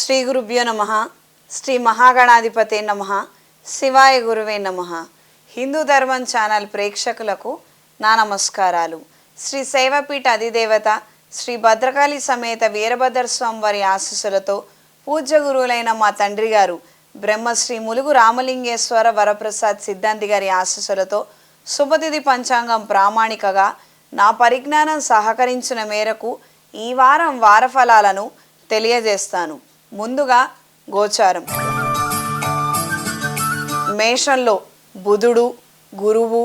శ్రీ గురుభ్యో నమః. శ్రీ మహాగణాధిపతే నమః. శివాయ గురువే నమః. హిందూ ధర్మం ఛానల్ ప్రేక్షకులకు నా నమస్కారాలు. శ్రీ శైవపీఠ అధిదేవత శ్రీ భద్రకాళి సమేత వీరభద్ర స్వామి వారి ఆశీస్సులతో పూజ్య గురువులైన మా తండ్రి గారు బ్రహ్మశ్రీ ములుగు రామలింగేశ్వర వరప్రసాద్ సిద్ధాంతి గారి ఆశీస్సులతో శుభతిథి పంచాంగం ప్రామాణికగా నా పరిజ్ఞానం సహకరించిన మేరకు ఈ వారం వారఫలాలను తెలియజేస్తాను. ముందుగా గోచారం. మేషంలో బుధుడు, గురువు,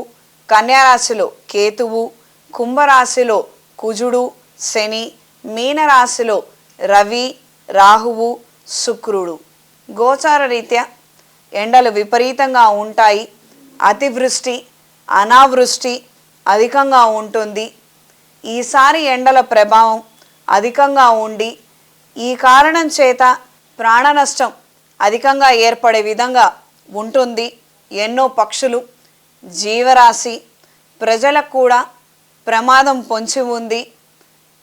కన్యారాశిలో కేతువు, కుంభరాశిలో కుజుడు, శని, మీనరాశిలో రవి, రాహువు, శుక్రుడు. గోచార రీత్యా ఎండలు విపరీతంగా ఉంటాయి. అతివృష్టి, అనావృష్టి అధికంగా ఉంటుంది. ఈసారి ఎండల ప్రభావం అధికంగా ఉండి ఈ కారణం చేత ప్రాణ నష్టం అధికంగా ఏర్పడే విధంగా ఉంటుంది. ఎన్నో పక్షులు, జీవరాశి, ప్రజలకు కూడా ప్రమాదం పొంచి ఉంది.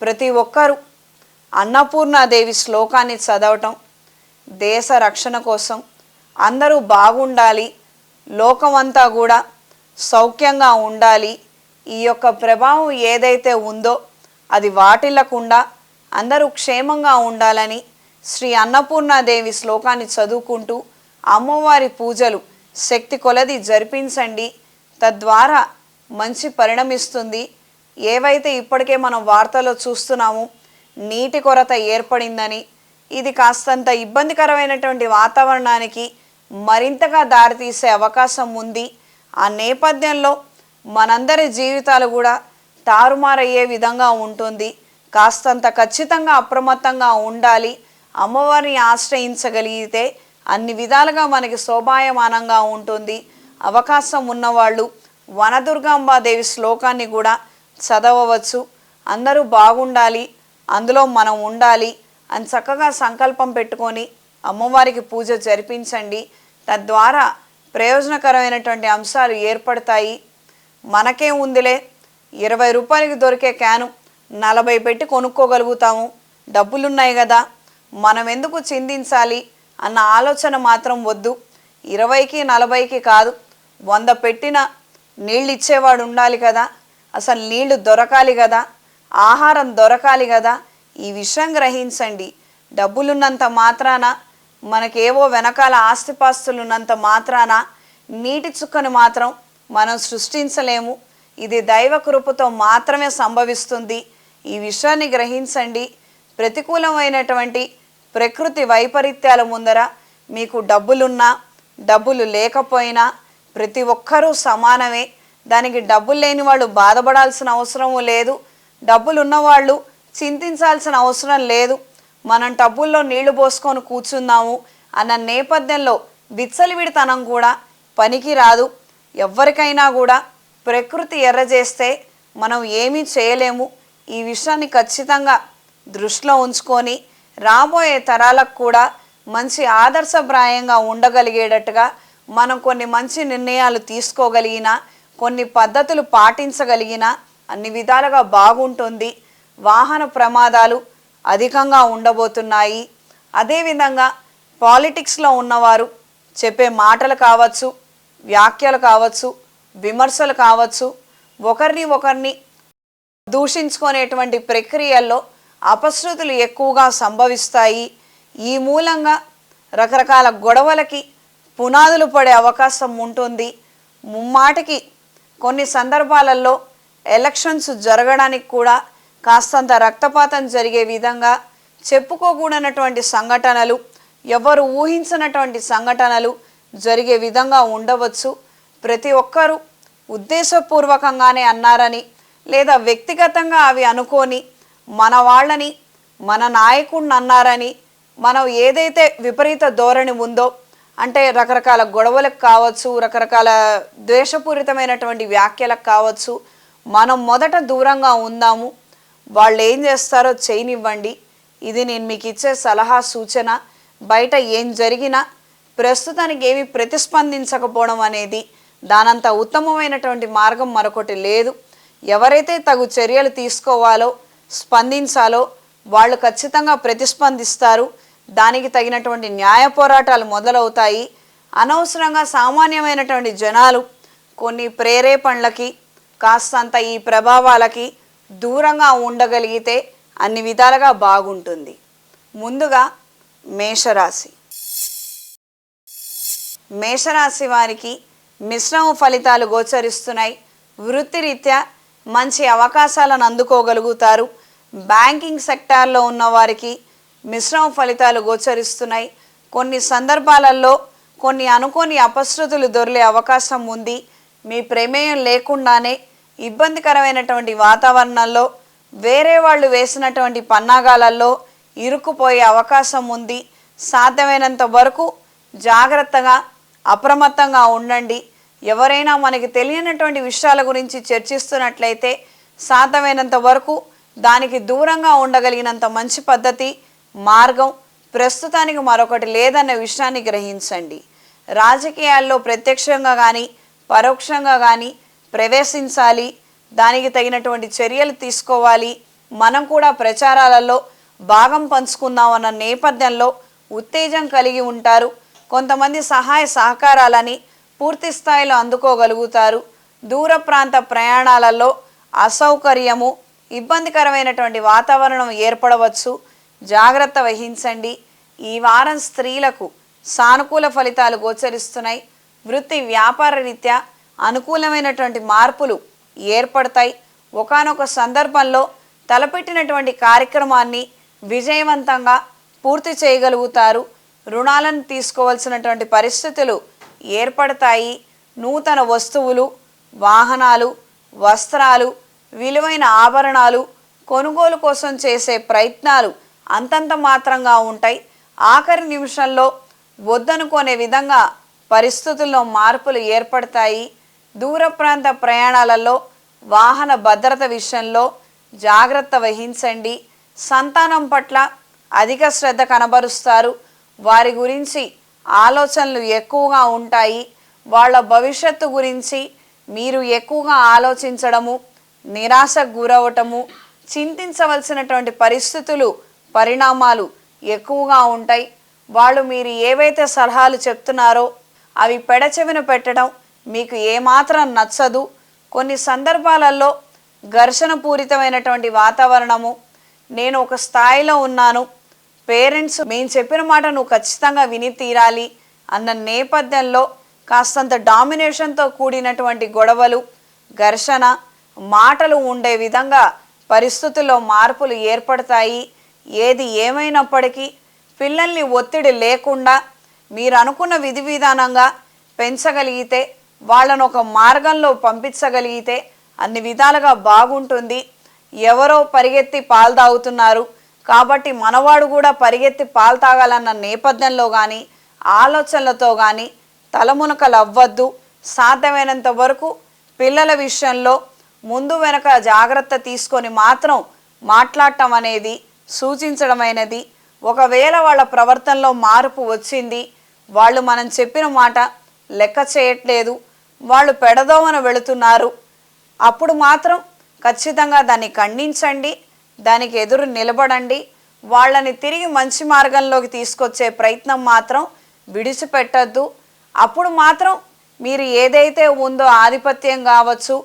ప్రతి ఒక్కరూ అన్నపూర్ణాదేవి శ్లోకాన్ని చదవటం, దేశ రక్షణ కోసం అందరూ బాగుండాలి, లోకమంతా కూడా సౌఖ్యంగా ఉండాలి, ఈ యొక్క ప్రభావం ఏదైతే ఉందో అది వాటిల్లకుండా అందరూ క్షేమంగా ఉండాలని శ్రీ అన్నపూర్ణాదేవి శ్లోకాన్ని చదువుకుంటూ అమ్మవారి పూజలు శక్తి కొలది జరిపించండి. తద్వారా మంచి పరిణమిస్తుంది. ఏవైతే ఇప్పటికే మనం వార్తలో చూస్తున్నాము, నీటి కొరత ఏర్పడిందని, ఇది కాస్తంత ఇబ్బందికరమైనటువంటి వాతావరణానికి మరింతగా దారితీసే అవకాశం ఉంది. ఆ నేపథ్యంలో మనందరి జీవితాలు కూడా తారుమారయ్యే విధంగా ఉంటుంది. కాస్తంత ఖచ్చితంగా అప్రమత్తంగా ఉండాలి. అమ్మవారిని ఆశ్రయించగలిగితే అన్ని విధాలుగా మనకి శోభాయమానంగా ఉంటుంది. అవకాశం ఉన్నవాళ్ళు వనదుర్గాంబాదేవి శ్లోకాన్ని కూడా చదవవచ్చు. అందరూ బాగుండాలి, అందులో మనం ఉండాలి అని చక్కగా సంకల్పం పెట్టుకొని అమ్మవారికి పూజ జరిపించండి. తద్వారా ప్రయోజనకరమైనటువంటి అంశాలు ఏర్పడతాయి. మనకే ఉందిలే, 20 రూపాయలకి దొరికే క్యాను 40 పెట్టి కొనుక్కోగలుగుతాము, డబ్బులున్నాయి కదా, మనం ఎందుకు చిందించాలి అన్న ఆలోచన మాత్రం వద్దు. 20కి 40కి కాదు, 100 పెట్టిన నీళ్ళు ఇచ్చేవాడు ఉండాలి కదా, అసలు నీళ్లు దొరకాలి కదా, ఆహారం దొరకాలి కదా. ఈ విషయం గ్రహించండి. డబ్బులున్నంత మాత్రాన, మనకేవో వెనకాల ఆస్తిపాస్తులున్నంత మాత్రాన నీటి చుక్కను మాత్రం మనం సృష్టించలేము. ఇది దైవ కృపతో మాత్రమే సంభవిస్తుంది. ఈ విషయాన్ని గ్రహించండి. ప్రతికూలమైనటువంటి ప్రకృతి వైపరీత్యాల ముందర మీకు డబ్బులున్నా డబ్బులు లేకపోయినా ప్రతి ఒక్కరూ సమానమే. దానికి డబ్బులు లేని వాళ్ళు బాధపడాల్సిన అవసరం లేదు, డబ్బులు ఉన్నవాళ్ళు చింతించాల్సిన అవసరం లేదు. మనం డబ్బుల్లో నీళ్లు పోసుకొని కూర్చుందాము అన్న నేపథ్యంలో విచ్చలివిడితనం కూడా పనికి రాదు. ఎవరికైనా కూడా ప్రకృతి ఎర్రజేస్తే మనం ఏమీ చేయలేము. ఈ విషయాన్ని ఖచ్చితంగా దృష్టిలో ఉంచుకొని రాబోయే తరాలకు కూడా మంచి ఆదర్శప్రాయంగా ఉండగలిగేటట్టుగా మనం కొన్ని మంచి నిర్ణయాలు తీసుకోగలిగిన, కొన్ని పద్ధతులు పాటించగలిగిన అన్ని విధాలుగా బాగుంటుంది. వాహన ప్రమాదాలు అధికంగా ఉండబోతున్నాయి. అదేవిధంగా పాలిటిక్స్లో ఉన్నవారు చెప్పే మాటలు కావచ్చు, వ్యాఖ్యలు కావచ్చు, విమర్శలు కావచ్చు, ఒకరిని దూషించుకునేటువంటి ప్రక్రియల్లో అపశృతులు ఎక్కువగా సంభవిస్తాయి. ఈ మూలంగా రకరకాల గొడవలకి పునాదులు పడే అవకాశం ఉంటుంది. ముమ్మాటికి కొన్ని సందర్భాలలో ఎలక్షన్స్ జరగడానికి కూడా కాస్తంత రక్తపాతం జరిగే విధంగా చెప్పుకోకూడనటువంటి సంఘటనలు, ఎవరు ఊహించినటువంటి సంఘటనలు జరిగే విధంగా ఉండవచ్చు. ప్రతి ఒక్కరూ ఉద్దేశపూర్వకంగానే అన్నారని లేదా వ్యక్తిగతంగా అవి అనుకొని మన వాళ్ళని, మన నాయకుడిని అన్నారని మనం ఏదైతే విపరీత ధోరణి ఉందో, అంటే రకరకాల గొడవలకు కావచ్చు, రకరకాల ద్వేషపూరితమైనటువంటి వ్యాఖ్యలకు కావచ్చు, మనం మొదట దూరంగా ఉందాము. వాళ్ళు ఏం చేస్తారో చేయనివ్వండి. ఇది నేను మీకు ఇచ్చే సలహా, సూచన. బయట ఏం జరిగినా ప్రస్తుతానికి ఏమి ప్రతిస్పందించకపోవడం అనేది దానంత ఉత్తమమైనటువంటి మార్గం మరొకటి లేదు. ఎవరైతే తగు చర్యలు తీసుకోవాలో, స్పందించాలో వాళ్ళు ఖచ్చితంగా ప్రతిస్పందిస్తారు. దానికి తగినటువంటి న్యాయ పోరాటాలు మొదలవుతాయి. అనవసరంగా సామాన్యమైనటువంటి జనాలు కొన్ని ప్రేరేపణలకి కాస్తంత ఈ ప్రభావాలకి దూరంగా ఉండగలిగితే అన్ని విధాలుగా బాగుంటుంది. ముందుగా మేషరాశి. మేషరాశి వారికి మిశ్రమ ఫలితాలు గోచరిస్తున్నాయి. వృత్తిరీత్యా మంచి అవకాశాలను అందుకోగలుగుతారు. బ్యాంకింగ్ సెక్టార్లో ఉన్న వారికి మిశ్రమ ఫలితాలు గోచరిస్తున్నాయి. కొన్ని సందర్భాలలో కొన్ని అనుకోని అపశృతులు దొరికే అవకాశం ఉంది. మీ ప్రమేయం లేకుండానే ఇబ్బందికరమైనటువంటి వాతావరణంలో వేరే వాళ్ళు వేసినటువంటి పన్నాగాలలో ఇరుక్కుపోయే అవకాశం ఉంది. సాధ్యమైనంత వరకు జాగ్రత్తగా అప్రమత్తంగా ఉండండి. ఎవరైనా మనకి తెలియనటువంటి విషయాల గురించి చర్చిస్తున్నట్లయితే సాధ్యమైనంత వరకు దానికి దూరంగా ఉండగలిగినంత మంచి పద్ధతి మార్గం ప్రస్తుతానికి మరొకటి లేదన్న విషయాన్ని గ్రహించండి. రాజకీయాల్లో ప్రత్యక్షంగా కానీ పరోక్షంగా కానీ ప్రవేశించాలి. దానికి తగినటువంటి చర్యలు తీసుకోవాలి. మనం కూడా ప్రచారాలలో భాగం పంచుకుందామన్న నేపథ్యంలో ఉత్తేజం కలిగి ఉంటారు. కొంతమంది సహాయ సహకారాలని పూర్తి స్థాయిలో అందుకోగలుగుతారు. దూర ప్రాంత ప్రయాణాలలో అసౌకర్యము ఇబ్బందికరమైనటువంటి వాతావరణం ఏర్పడవచ్చు. జాగ్రత్త వహించండి. ఈ వారం స్త్రీలకు సానుకూల ఫలితాలు గోచరిస్తున్నాయి. వృత్తి వ్యాపార రీత్యా అనుకూలమైనటువంటి మార్పులు ఏర్పడతాయి. ఒకానొక సందర్భంలో తలపెట్టినటువంటి కార్యక్రమాన్ని విజయవంతంగా పూర్తి చేయగలుగుతారు. రుణాలను తీసుకోవాల్సినటువంటి పరిస్థితులు ఏర్పడతాయి. నూతన వస్తువులు, వాహనాలు, వస్త్రాలు, విలువైన ఆభరణాలు కొనుగోలు కోసం చేసే ప్రయత్నాలు అంతంత మాత్రంగా ఉంటాయి. ఆఖరి నిమిషంలో వద్దనుకునే విధంగా పరిస్థితుల్లో మార్పులు ఏర్పడతాయి. దూర ప్రాంత ప్రయాణాలలో వాహన భద్రత విషయంలో జాగ్రత్త వహించండి. సంతానం పట్ల అధిక శ్రద్ధ కనబరుస్తారు. వారి గురించి ఆలోచనలు ఎక్కువగా ఉంటాయి. వాళ్ళ భవిష్యత్తు గురించి మీరు ఎక్కువగా ఆలోచించడము, నిరాశకు గురవటము, చింతించవలసినటువంటి పరిస్థితులు పరిణామాలు ఎక్కువగా ఉంటాయి. వాళ్ళు మీరు ఏవైతే సలహాలు చెప్తున్నారో అవి పెడచెవిన పెట్టడం మీకు ఏమాత్రం నచ్చదు. కొన్ని సందర్భాలలో ఘర్షణ పూరితమైనటువంటి వాతావరణము, నేను ఒక స్థాయిలో ఉన్నాను, పేరెంట్స్ మేము చెప్పిన మాట నువ్వు ఖచ్చితంగా విని తీరాలి అన్న నేపథ్యంలో కాస్తంత డామినేషన్తో కూడినటువంటి గొడవలు, ఘర్షణ, మాటలు ఉండే విధంగా పరిస్థితుల్లో మార్పులు ఏర్పడతాయి. ఏది ఏమైనప్పటికీ పిల్లల్ని ఒత్తిడి లేకుండా మీరు అనుకున్న విధి విధానంగా పెంచగలిగితే, వాళ్ళను ఒక మార్గంలో పంపించగలిగితే అన్ని విధాలుగా బాగుంటుంది. ఎవరో పరిగెత్తి పాలు తాగుతున్నారు కాబట్టి మనవాడు కూడా పరిగెత్తి పాలు తాగాలన్న నేపథ్యంలో కానీ ఆలోచనలతో కానీ తలమునకలు అవ్వద్దు. సాధ్యమైనంత వరకు పిల్లల విషయంలో ముందు వెనక జాగ్రత్త తీసుకొని మాత్రం మాట్లాడటం అనేది సూచించడమైనది. ఒకవేళ వాళ్ళ ప్రవర్తనలో మార్పు వచ్చింది, వాళ్ళు మనం చెప్పిన మాట లెక్క చేయట్లేదు, వాళ్ళు పెడదోమన వెళుతున్నారు, అప్పుడు మాత్రం ఖచ్చితంగా దాన్ని ఖండించండి. దానికి ఎదురు నిలబడండి. వాళ్ళని తిరిగి మంచి మార్గంలోకి తీసుకొచ్చే ప్రయత్నం మాత్రం విడిచిపెట్టద్దు. అప్పుడు మాత్రం మీరు ఏదైతే ఉందో ఆధిపత్యం కావచ్చు,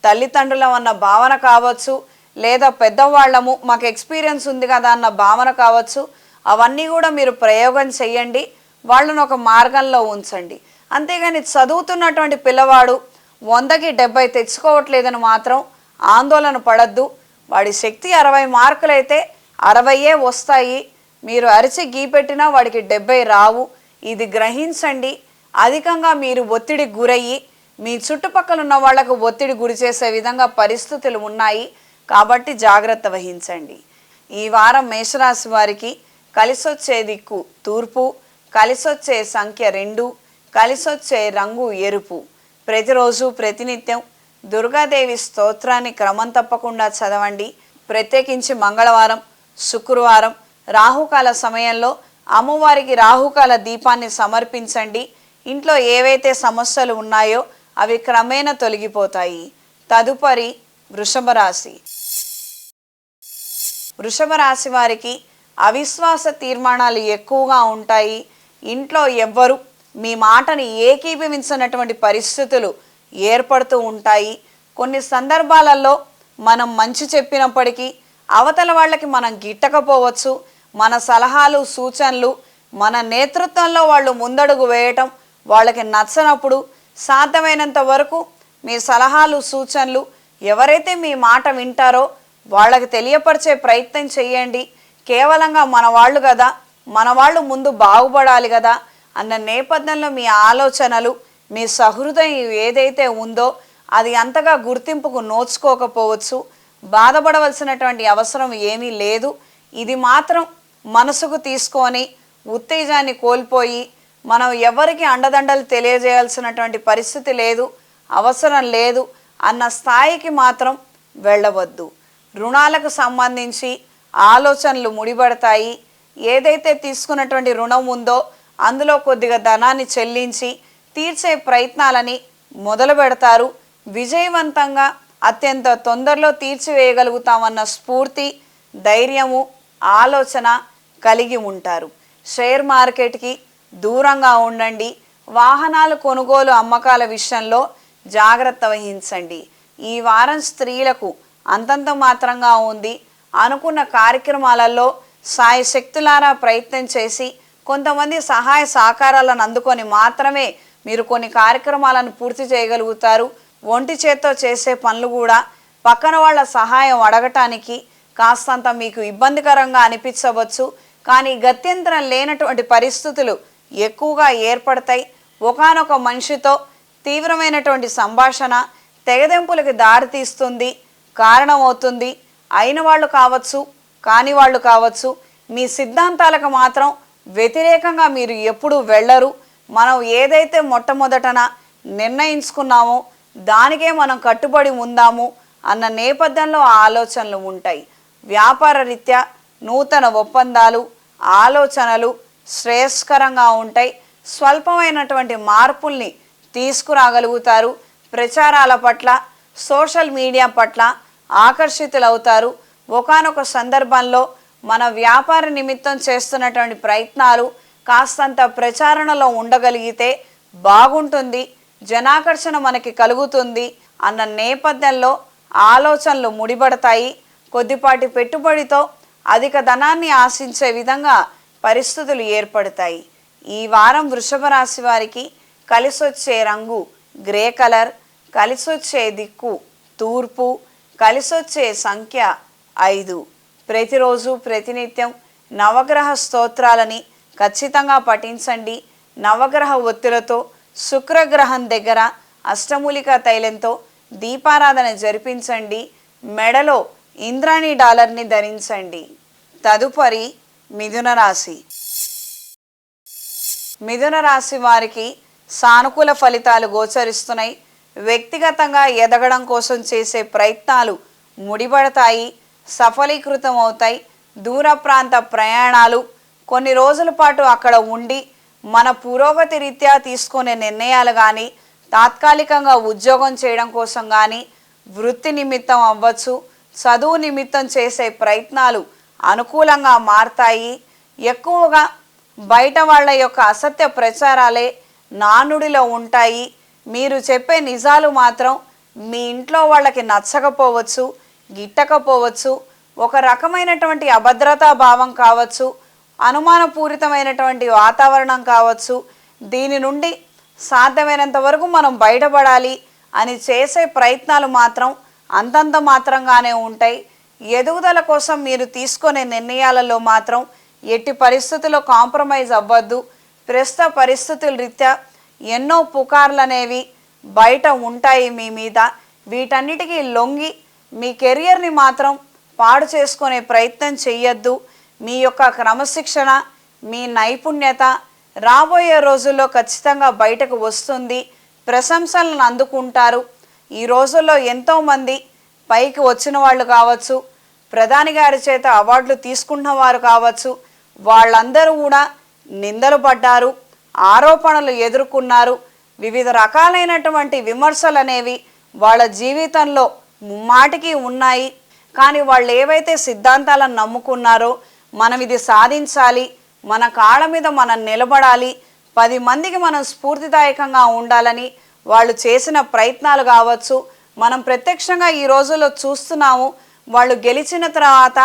తల్లిదండ్రులం అన్న భావన కావచ్చు, లేదా పెద్దవాళ్ళము మాకు ఎక్స్పీరియన్స్ ఉంది కదా అన్న భావన కావచ్చు, అవన్నీ కూడా మీరు ప్రయోగం చెయ్యండి. వాళ్ళను ఒక మార్గంలో ఉంచండి. అంతేగాని చదువుతున్నటువంటి పిల్లవాడు 100కి 70 తెచ్చుకోవట్లేదని మాత్రం ఆందోళన పడద్దు. వాడి శక్తి 60 మార్కులైతే 60 వస్తాయి. మీరు అరిచి గీపెట్టినా వాడికి 70 రావు. ఇది గ్రహించండి. అధికంగా మీరు ఒత్తిడి గురయ్యి మీ చుట్టుపక్కల ఉన్న వాళ్లకు ఒత్తిడి గురి చేసే విధంగా పరిస్థితులు ఉన్నాయి కాబట్టి జాగ్రత్త వహించండి. ఈ వారం మేషరాశి వారికి కలిసొచ్చే దిక్కు తూర్పు, కలిసొచ్చే సంఖ్య 2, కలిసొచ్చే రంగు ఎరుపు. ప్రతిరోజు ప్రతినిత్యం దుర్గాదేవి స్తోత్రాన్ని క్రమం తప్పకుండా చదవండి. ప్రత్యేకించి మంగళవారం, శుక్రవారం రాహుకాల సమయంలో అమ్మవారికి రాహుకాల దీపాన్ని సమర్పించండి. ఇంట్లో ఏవైతే సమస్యలు ఉన్నాయో అవి క్రమేణా తొలగిపోతాయి. తదుపరి వృషభ రాశి. వృషభ రాశి వారికి అవిశ్వాస తీర్మానాలు ఎక్కువగా ఉంటాయి. ఇంట్లో ఎవ్వరు మీ మాటని ఏకీభవించినటువంటి పరిస్థితులు ఏర్పడుతూ ఉంటాయి. కొన్ని సందర్భాలలో మనం మంచి చెప్పినప్పటికీ అవతల వాళ్ళకి మనం గిట్టకపోవచ్చు. మన సలహాలు సూచనలు మన నేతృత్వంలో వాళ్ళు ముందడుగు వేయటం వాళ్ళకి నచ్చనప్పుడు సాధ్యమైనంత వరకు మీ సలహాలు సూచనలు ఎవరైతే మీ మాట వింటారో వాళ్ళకి తెలియపరిచే ప్రయత్నం చేయండి. కేవలంగా మన వాళ్ళు కదా, మన వాళ్ళు ముందు బాగుపడాలి కదా అన్న నేపథ్యంలో మీ ఆలోచనలు మీ సహృదయం ఏదైతే ఉందో అది అంతగా గుర్తింపుకు నోచుకోకపోవచ్చు. బాధపడవలసినటువంటి అవసరం ఏమీ లేదు. ఇది మాత్రం మనసుకు తీసుకొని ఉత్తేజాన్ని కోల్పోయి మనం ఎవరికి అండదండలు తెలియజేయాల్సినటువంటి పరిస్థితి లేదు, అవసరం లేదు అన్న స్థాయికి మాత్రం వెళ్ళవద్దు. రుణాలకు సంబంధించి ఆలోచనలు ముడిపడతాయి. ఏదైతే తీసుకున్నటువంటి రుణం ఉందో అందులో కొద్దిగా ధనాన్ని చెల్లించి తీర్చే ప్రయత్నాలని మొదలు పెడతారు. విజయవంతంగా అత్యంత తొందరలో తీర్చివేయగలుగుతామన్న స్ఫూర్తి, ధైర్యము, ఆలోచన కలిగి ఉంటారు. షేర్ మార్కెట్కి దూరంగా ఉండండి. వాహనాలు కొనుగోలు అమ్మకాల విషయంలో జాగ్రత్త వహించండి. ఈ వారం స్త్రీలకు అంతంత మాత్రంగా ఉంది. అనుకున్న కార్యక్రమాలలో సాయశక్తులారా ప్రయత్నం చేసి కొంతమంది సహాయ సహకారాలను అందుకొని మాత్రమే మీరు కొన్ని కార్యక్రమాలను పూర్తి చేయగలుగుతారు. ఒంటి చేత్తో చేసే పనులు కూడా పక్కన వాళ్ళ సహాయం అడగటానికి కాస్తంత మీకు ఇబ్బందికరంగా అనిపించవచ్చు. కానీ గత్యంతరం లేనటువంటి పరిస్థితులు ఎక్కువగా ఏర్పడతాయి. ఒకానొక మనిషితో తీవ్రమైనటువంటి సంభాషణ తెగదెంపులకు దారితీస్తుంది, కారణమవుతుంది. అయిన వాళ్ళు కావచ్చు, కాని వాళ్ళు కావచ్చు, మీ సిద్ధాంతాలకు మాత్రం వ్యతిరేకంగా మీరు ఎప్పుడూ వెళ్ళరు. మనం ఏదైతే మొట్టమొదటన నిర్ణయించుకున్నామో దానికే మనం కట్టుబడి ఉందాము అన్న నేపథ్యంలో ఆలోచనలు ఉంటాయి. వ్యాపార రీత్యా నూతన ఒప్పందాలు, ఆలోచనలు శ్రేయస్కరంగా ఉంటాయి. స్వల్పమైనటువంటి మార్పుల్ని తీసుకురాగలుగుతారు. ప్రచారాల పట్ల, సోషల్ మీడియా పట్ల ఆకర్షితులవుతారు. ఒకానొక సందర్భంలో మన వ్యాపార నిమిత్తం చేస్తున్నటువంటి ప్రయత్నాలు కాస్తంత ప్రచారణలో ఉండగలిగితే బాగుంటుంది, జనాకర్షణ మనకి కలుగుతుంది అన్న నేపథ్యంలో ఆలోచనలు ముడిపడతాయి. కొద్దిపాటి పెట్టుబడితో అధిక ధనాన్ని ఆశించే విధంగా పరిస్థితులు ఏర్పడతాయి. ఈ వారం వృషభ రాశి వారికి కలిసొచ్చే రంగు గ్రే కలర్, కలిసొచ్చే దిక్కు తూర్పు, కలిసొచ్చే సంఖ్య 5. ప్రతిరోజు ప్రతినిత్యం నవగ్రహ స్తోత్రాలని ఖచ్చితంగా పఠించండి. నవగ్రహ ఒత్తులతో శుక్రగ్రహం దగ్గర అష్టమూలికా తైలంతో దీపారాధన జరిపించండి. మెడలో ఇంద్రాణి డాలర్ని ధరించండి. తదుపరి మిథున రాశి. మిథున రాశి వారికి సానుకూల ఫలితాలు గోచరిస్తున్నాయి. వ్యక్తిగతంగా ఎదగడం కోసం చేసే ప్రయత్నాలు ముడిపడతాయి, సఫలీకృతం అవుతాయి. దూర ప్రాంత ప్రయాణాలు, కొన్ని రోజుల పాటు అక్కడ ఉండి మన పురోగతి రీత్యా తీసుకునే నిర్ణయాలు కానీ, తాత్కాలికంగా ఉద్యోగం చేయడం కోసం కానీ, వృత్తి నిమిత్తం అవ్వచ్చు, చదువు నిమిత్తం చేసే ప్రయత్నాలు అనుకూలంగా మారతాయి. ఎక్కువగా బయట వాళ్ళ యొక్క అసత్య ప్రచారాలే నానుడిలో ఉంటాయి. మీరు చెప్పే నిజాలు మాత్రం మీ ఇంట్లో వాళ్ళకి నచ్చకపోవచ్చు, గిట్టకపోవచ్చు. ఒక రకమైనటువంటి అభద్రతా భావం కావచ్చు, అనుమానపూరితమైనటువంటి వాతావరణం కావచ్చు. దీని నుండి సాధ్యమైనంత వరకు మనం బయటపడాలి అని చేసే ప్రయత్నాలు మాత్రం అంతంత మాత్రంగానే ఉంటాయి. ఎదుగుదల కోసం మీరు తీసుకునే నిర్ణయాలలో మాత్రం ఎట్టి పరిస్థితుల్లో కాంప్రమైజ్ అవ్వద్దు. ప్రస్తుత పరిస్థితుల రీత్యా ఎన్నో పుకార్లు అనేవి బయట ఉంటాయి మీ మీద. వీటన్నిటికీ లొంగి మీ కెరియర్ని మాత్రం పాడు చేసుకునే ప్రయత్నం చెయ్యొద్దు. మీ యొక్క క్రమశిక్షణ, మీ నైపుణ్యత రాబోయే రోజుల్లో ఖచ్చితంగా బయటకు వస్తుంది. ప్రశంసలను అందుకుంటారు. ఈ రోజుల్లో ఎంతోమంది పైకి వచ్చిన వాళ్ళు కావచ్చు, ప్రధాని గారి చేత అవార్డులు తీసుకున్న వారు కావచ్చు, వాళ్ళందరూ కూడా నిందలు పడ్డారు, ఆరోపణలు ఎదుర్కొన్నారు. వివిధ రకాలైనటువంటి విమర్శలు అనేవి వాళ్ళ జీవితంలో ముమ్మాటికి ఉన్నాయి. కానీ వాళ్ళు ఏవైతే సిద్ధాంతాలను నమ్ముకున్నారో, మనం ఇది సాధించాలి, మన కాళ్ళ మీద మనం నిలబడాలి, 10 మందికి మనం స్ఫూర్తిదాయకంగా ఉండాలని వాళ్ళు చేసిన ప్రయత్నాలు కావచ్చు. మనం ప్రత్యక్షంగా ఈ రోజుల్లో చూస్తున్నాము. వాళ్ళు గెలిచిన తర్వాత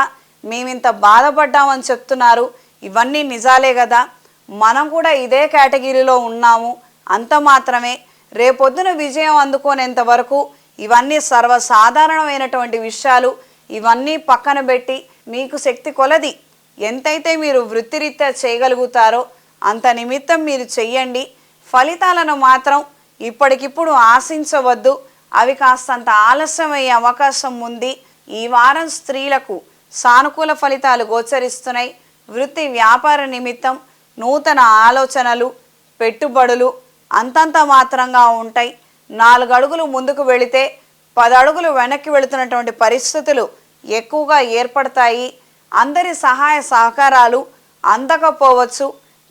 మేమింత బాధపడ్డామని చెప్తున్నారు. ఇవన్నీ నిజాలే కదా. మనం కూడా ఇదే కేటగిరీలో ఉన్నాము. అంత మాత్రమే. రేపొద్దున విజయం అందుకునేంత వరకు ఇవన్నీ సర్వసాధారణమైనటువంటి విషయాలు. ఇవన్నీ పక్కన పెట్టి మీకు శక్తి కొలది ఎంతైతే మీరు వృత్తిరీత్యా చేయగలుగుతారో అంత నిమిత్తం మీరు చెయ్యండి. ఫలితాలను మాత్రం ఇప్పటికిప్పుడు ఆశించవద్దు. అవి కాస్తంత ఆలస్యమయ్యే అవకాశం ఉంది. ఈ వారం స్త్రీలకు సానుకూల ఫలితాలు గోచరిస్తున్నాయి. వృత్తి వ్యాపార నిమిత్తం నూతన ఆలోచనలు, పెట్టుబడులు అంతంత మాత్రంగా ఉంటాయి. 4 అడుగులు ముందుకు వెళితే 10 అడుగులు వెనక్కి వెళుతున్నటువంటి పరిస్థితులు ఎక్కువగా ఏర్పడతాయి. అందరి సహాయ సహకారాలు అందకపోవచ్చు.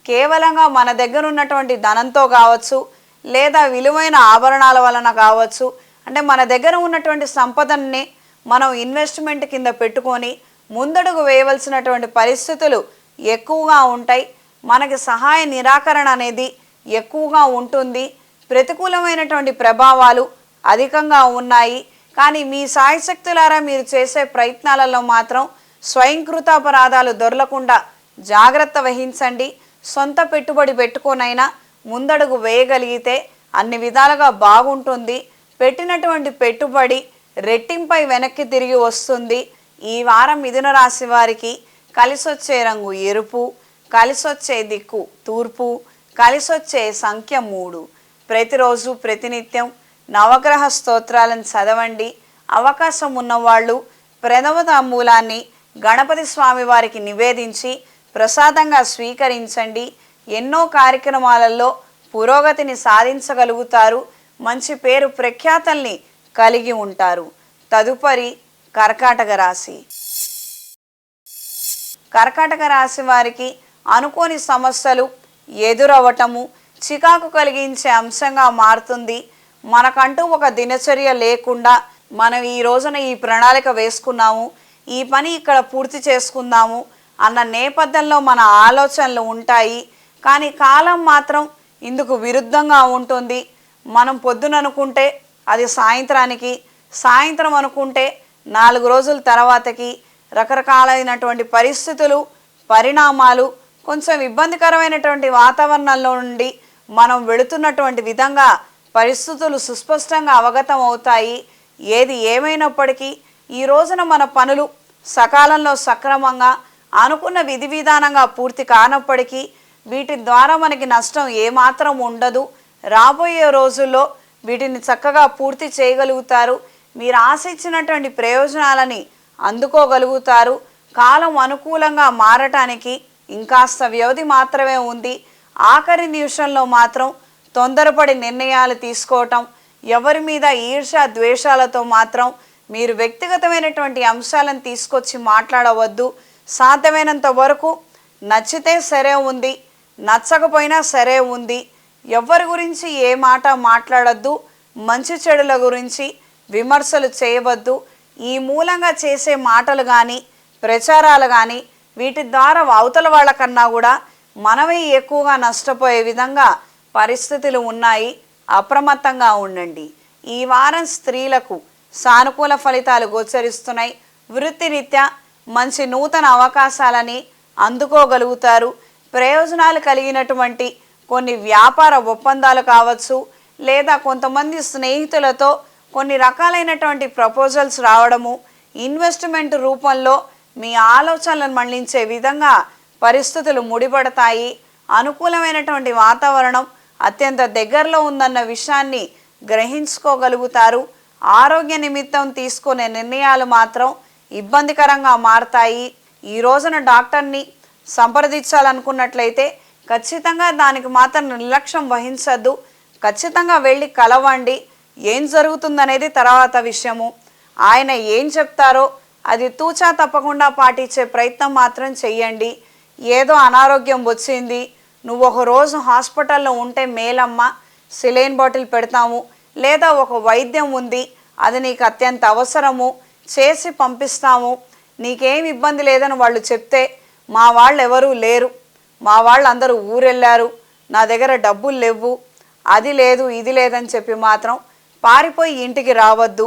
కేవలంగా మన దగ్గర ఉన్నటువంటి ధనంతో కావచ్చు, లేదా విలువైన ఆభరణాల వలన కావచ్చు. అంటే మన దగ్గర ఉన్నటువంటి సంపదనే మనం ఇన్వెస్ట్మెంట్ కింద పెట్టుకొని ముందడుగు వేయవలసినటువంటి పరిస్థితులు ఎక్కువగా ఉంటాయి. మనకి సహాయ నిరాకరణ అనేది ఎక్కువగా ఉంటుంది. ప్రతికూలమైనటువంటి ప్రభావాలు అధికంగా ఉన్నాయి. కానీ మీ సాయశక్తులారా మీరు చేసే ప్రయత్నాలలో మాత్రం స్వయంకృతాపరాధాలు దొరలకుండా జాగ్రత్త వహించండి. సొంత పెట్టుబడి పెట్టుకోనైనా ముందడుగు వేయగలిగితే అన్ని విధాలుగా బాగుంటుంది. పెట్టినటువంటి పెట్టుబడి రెట్టింపై వెనక్కి తిరిగి వస్తుంది. ఈ వారం మిథున రాశి వారికి కలిసొచ్చే రంగు ఎరుపు, కలిసొచ్చే దిక్కు తూర్పు, కలిసొచ్చే సంఖ్య 3. ప్రతిరోజు ప్రతినిత్యం నవగ్రహ స్తోత్రాలను చదవండి. అవకాశం ఉన్నవాళ్ళు ప్రథమ తాంబూలాన్ని గణపతి స్వామి వారికి నివేదించి ప్రసాదంగా స్వీకరించండి. ఎన్నో కార్యక్రమాలలో పురోగతిని సాధించగలుగుతారు. మంచి పేరు ప్రఖ్యాతల్ని కలిగి ఉంటారు. తదుపరి కర్కాటక రాశి. కర్కాటక రాశి వారికి అనుకోని సమస్యలు ఎదురవ్వటము చికాకు కలిగించే అంశంగా మారుతుంది. మనకంటూ ఒక దినచర్య లేకుండా మనం ఈ రోజున ఈ ప్రణాళిక వేసుకున్నాము, ఈ పని ఇక్కడ పూర్తి చేసుకుందాము అన్న నేపథ్యంలో మన ఆలోచనలు ఉంటాయి. కానీ కాలం మాత్రం ఇందుకు విరుద్ధంగా ఉంటుంది. మనం పొద్దున అనుకుంటే అది సాయంత్రానికి, సాయంత్రం అనుకుంటే 4 రోజుల తర్వాతకి రకరకాలైనటువంటి పరిస్థితులు, పరిణామాలు, కొంచెం ఇబ్బందికరమైనటువంటి వాతావరణంలో నుండి మనం వెళుతున్నటువంటి విధంగా పరిస్థితులు సుస్పష్టంగా అవగతం అవుతాయి. ఏది ఏమైనప్పటికీ ఈ రోజున మన పనులు సకాలంలో సక్రమంగా అనుకున్న విధి విధానంగా పూర్తి కానప్పటికీ వీటి ద్వారా మనకి నష్టం ఏమాత్రం ఉండదు. రాబోయే రోజుల్లో వీటిని చక్కగా పూర్తి చేయగలుగుతారు. మీరు ఆశించినటువంటి ప్రయోజనాలని అందుకోగలుగుతారు. కాలం అనుకూలంగా మారటానికి ఇంకాస్త వ్యవధి మాత్రమే ఉంది. ఆఖరి నిమిషంలో మాత్రం తొందరపడి నిర్ణయాలు తీసుకోవటం, ఎవరి మీద ఈర్ష ద్వేషాలతో మాత్రం మీరు వ్యక్తిగతమైనటువంటి అంశాలను తీసుకొచ్చి మాట్లాడవద్దు. సాధ్యమైనంత వరకు నచ్చితే సరే ఉంది, నచ్చకపోయినా సరే ఉంది. ఎవరి గురించి ఏ మాట మాట్లాడద్దు. మంచి చెడుల గురించి విమర్శలు చేయవద్దు. ఈ మూలంగా చేసే మాటలు కానీ ప్రచారాలు కానీ వీటి ద్వారా అవతల వాళ్ళకన్నా కూడా మనమే ఎక్కువగా నష్టపోయే విధంగా పరిస్థితులు ఉన్నాయి. అప్రమత్తంగా ఉండండి. ఈ వారం స్త్రీలకు సానుకూల ఫలితాలు గోచరిస్తున్నాయి. వృత్తిరీత్యా మంచి నూతన అవకాశాలని అందుకోగలుగుతారు. ప్రయోజనాలు కలిగినటువంటి కొన్ని వ్యాపార ఒప్పందాలు కావచ్చు, లేదా కొంతమంది స్నేహితులతో కొన్ని రకాలైనటువంటి ప్రపోజల్స్ రావడము, ఇన్వెస్ట్మెంట్ రూపంలో మీ ఆలోచనలను మళ్లించే విధంగా పరిస్థితులు ముడిపడతాయి. అనుకూలమైనటువంటి వాతావరణం అత్యంత దగ్గరలో ఉందన్న విషయాన్ని గ్రహించుకోగలుగుతారు. ఆరోగ్య నిమిత్తం తీసుకునే నిర్ణయాలు మాత్రం ఇబ్బందికరంగా మారతాయి. ఈ రోజున డాక్టర్ని సంప్రదించాలనుకున్నట్లయితే ఖచ్చితంగా దానికి మాత్రం నిర్లక్ష్యం వహించద్దు. ఖచ్చితంగా వెళ్ళి కలవండి. ఏం జరుగుతుందనేది తర్వాత విషయము. ఆయన ఏం చెప్తారో అది తూచా తప్పకుండా పాటించే ప్రయత్నం మాత్రం చెయ్యండి. ఏదో అనారోగ్యం వచ్చింది, నువ్వు ఒక రోజు హాస్పిటల్లో ఉంటే మేలమ్మ, సిలైన్ బాటిల్ పెడతాము, లేదా ఒక వైద్యం ఉంది, అది నీకు అత్యంత అవసరము, చేసి పంపిస్తాము, నీకేం ఇబ్బంది లేదని వాళ్ళు చెప్తే మా వాళ్ళు ఎవరూ లేరు, మా వాళ్ళు అందరూ ఊరెళ్ళారు, నా దగ్గర డబ్బులు లేవు, అది లేదు ఇది లేదని చెప్పి మాత్రం పారిపోయి ఇంటికి రావద్దు.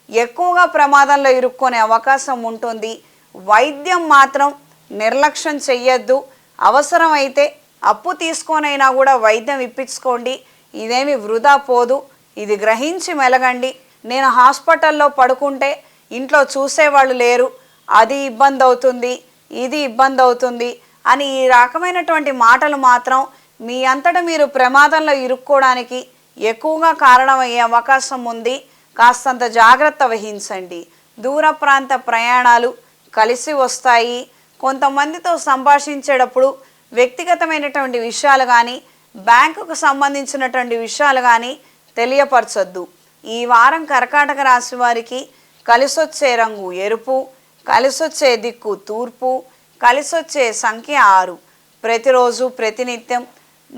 ఎక్కువగా ప్రమాదంలో ఇరుక్కునే అవకాశం ఉంటుంది. వైద్యం మాత్రం నిర్లక్ష్యం చెయ్యొద్దు. అవసరమైతే అప్పు తీసుకొనైనా కూడా వైద్యం ఇప్పించుకోండి. ఇదేమి వృధా పోదు. ఇది గ్రహించి మెలగండి. నేను హాస్పిటల్లో పడుకుంటే ఇంట్లో చూసేవాళ్ళు లేరు, అది ఇబ్బంది అవుతుంది, ఇది ఇబ్బంది అవుతుంది అని ఈ రకమైనటువంటి మాటలు మాత్రం మీ అంతటా మీరు ప్రమాదంలో ఇరుక్కోవడానికి ఎక్కువగా కారణమయ్యే అవకాశం ఉంది. కాస్తంత జాగ్రత్త వహించండి. దూర ప్రాంత ప్రయాణాలు కలిసి వస్తాయి. కొంతమందితో సంభాషించేటప్పుడు వ్యక్తిగతమైనటువంటి విషయాలు కానీ బ్యాంకుకు సంబంధించినటువంటి విషయాలు కానీ తెలియపరచొద్దు. ఈ వారం కర్కాటక రాశి వారికి కలిసొచ్చే రంగు ఎరుపు, కలిసొచ్చే దిక్కు తూర్పు, కలిసొచ్చే సంఖ్య 6. ప్రతిరోజు ప్రతినిత్యం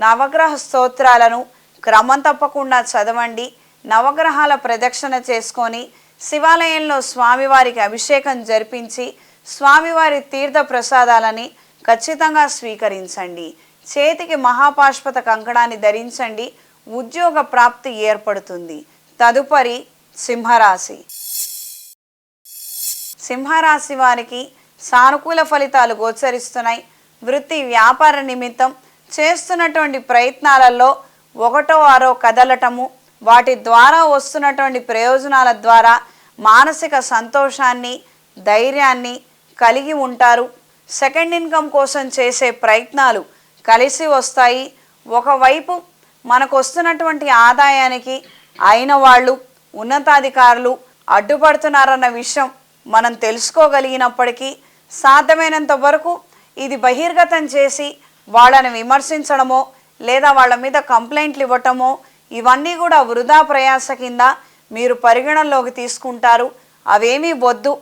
నవగ్రహ స్తోత్రాలను క్రమం తప్పకుండా చదవండి. నవగ్రహాల ప్రదక్షిణ చేసుకొని శివాలయంలో స్వామివారికి అభిషేకం జరిపించి స్వామివారి తీర్థ ప్రసాదాలని ఖచ్చితంగా స్వీకరించండి. చేతికి మహాపాష్పత కంకణాన్ని ధరించండి. ఉద్యోగ ప్రాప్తి ఏర్పడుతుంది. తదుపరి సింహరాశి. సింహరాశి వారికి సానుకూల ఫలితాలు గోచరిస్తున్నాయి. వృత్తి వ్యాపార నిమిత్తం చేస్తున్నటువంటి ప్రయత్నాలలో ఒకటో ఆరో కదలటము, వాటి ద్వారా వస్తున్నటువంటి ప్రయోజనాల ద్వారా మానసిక సంతోషాన్ని ధైర్యాన్ని కలిగి ఉంటారు. సెకండ్ ఇన్కమ్ కోసం చేసే ప్రయత్నాలు కలిసి వస్తాయి. ఒకవైపు మనకు వస్తున్నటువంటి ఆదాయానికి అయిన వాళ్ళు ఉన్నతాధికారులు అడ్డుపడుతున్నారన్న విషయం మనం తెలుసుకోగలిగినప్పటికీ సాధ్యమైనంత వరకు ఇది బహిర్గతం చేసి వాళ్ళని విమర్శించడమో లేదా వాళ్ళ మీద కంప్లైంట్లు ఇవ్వటమో ఇవన్నీ కూడా వృధా ప్రయాస కింద మీరు పరిగణనలోకి తీసుకుంటారు. అవేమీ వద్దు.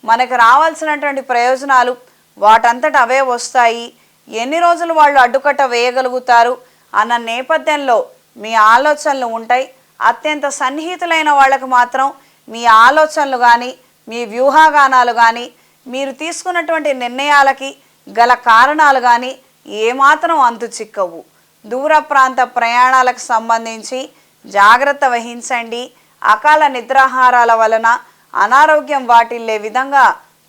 మనకు రావాల్సినటువంటి ప్రయోజనాలు వాటంతట అవే వస్తాయి. ఎన్ని రోజులు వాళ్ళు అడ్డుకట్ట వేయగలుగుతారు అన్న నేపథ్యంలో మీ ఆలోచనలు ఉంటాయి. అత్యంత సన్నిహితులైన వాళ్ళకు మాత్రం మీ ఆలోచనలు కానీ మీ వ్యూహాగానాలు కానీ మీరు తీసుకున్నటువంటి నిర్ణయాలకి గల కారణాలు కానీ ఏమాత్రం అంతు చిక్కవు. దూర ప్రాంత ప్రయాణాలకు సంబంధించి జాగ్రత్త వహించండి. అకాల నిద్రాహారాల వలన అనారోగ్యం వాటిల్లే విధంగా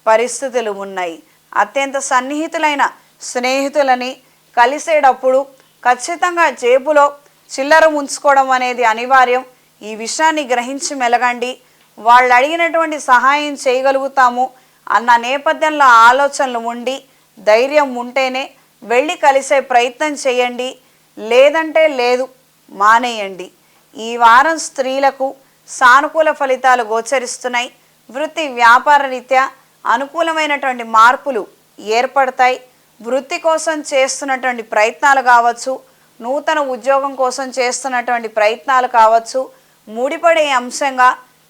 పరిస్థితులు ఉన్నాయి. అత్యంత సన్నిహితులైన స్నేహితులని కలిసేటప్పుడు ఖచ్చితంగా జేబులో చిల్లర ఉంచుకోవడం అనేది అనివార్యం. ఈ విషయాన్ని గ్రహించి మెలగండి. వాళ్ళు అడిగినటువంటి సహాయం చేయగలుగుతాము అన్న నేపథ్యంలో ఆలోచనలు ఉండి ధైర్యం ఉంటేనే వెళ్ళి కలిసే ప్రయత్నం చేయండి. లేదంటే లేదు, మానేయండి. ఈ వారం స్త్రీలకు సానుకూల ఫలితాలు గోచరిస్తున్నాయి. వృత్తి వ్యాపార రీత్యా అనుకూలమైనటువంటి మార్పులు ఏర్పడతాయి. వృత్తి కోసం చేస్తున్నటువంటి ప్రయత్నాలు కావచ్చు, నూతన ఉద్యోగం కోసం చేస్తున్నటువంటి ప్రయత్నాలు కావచ్చు, ముడిపడే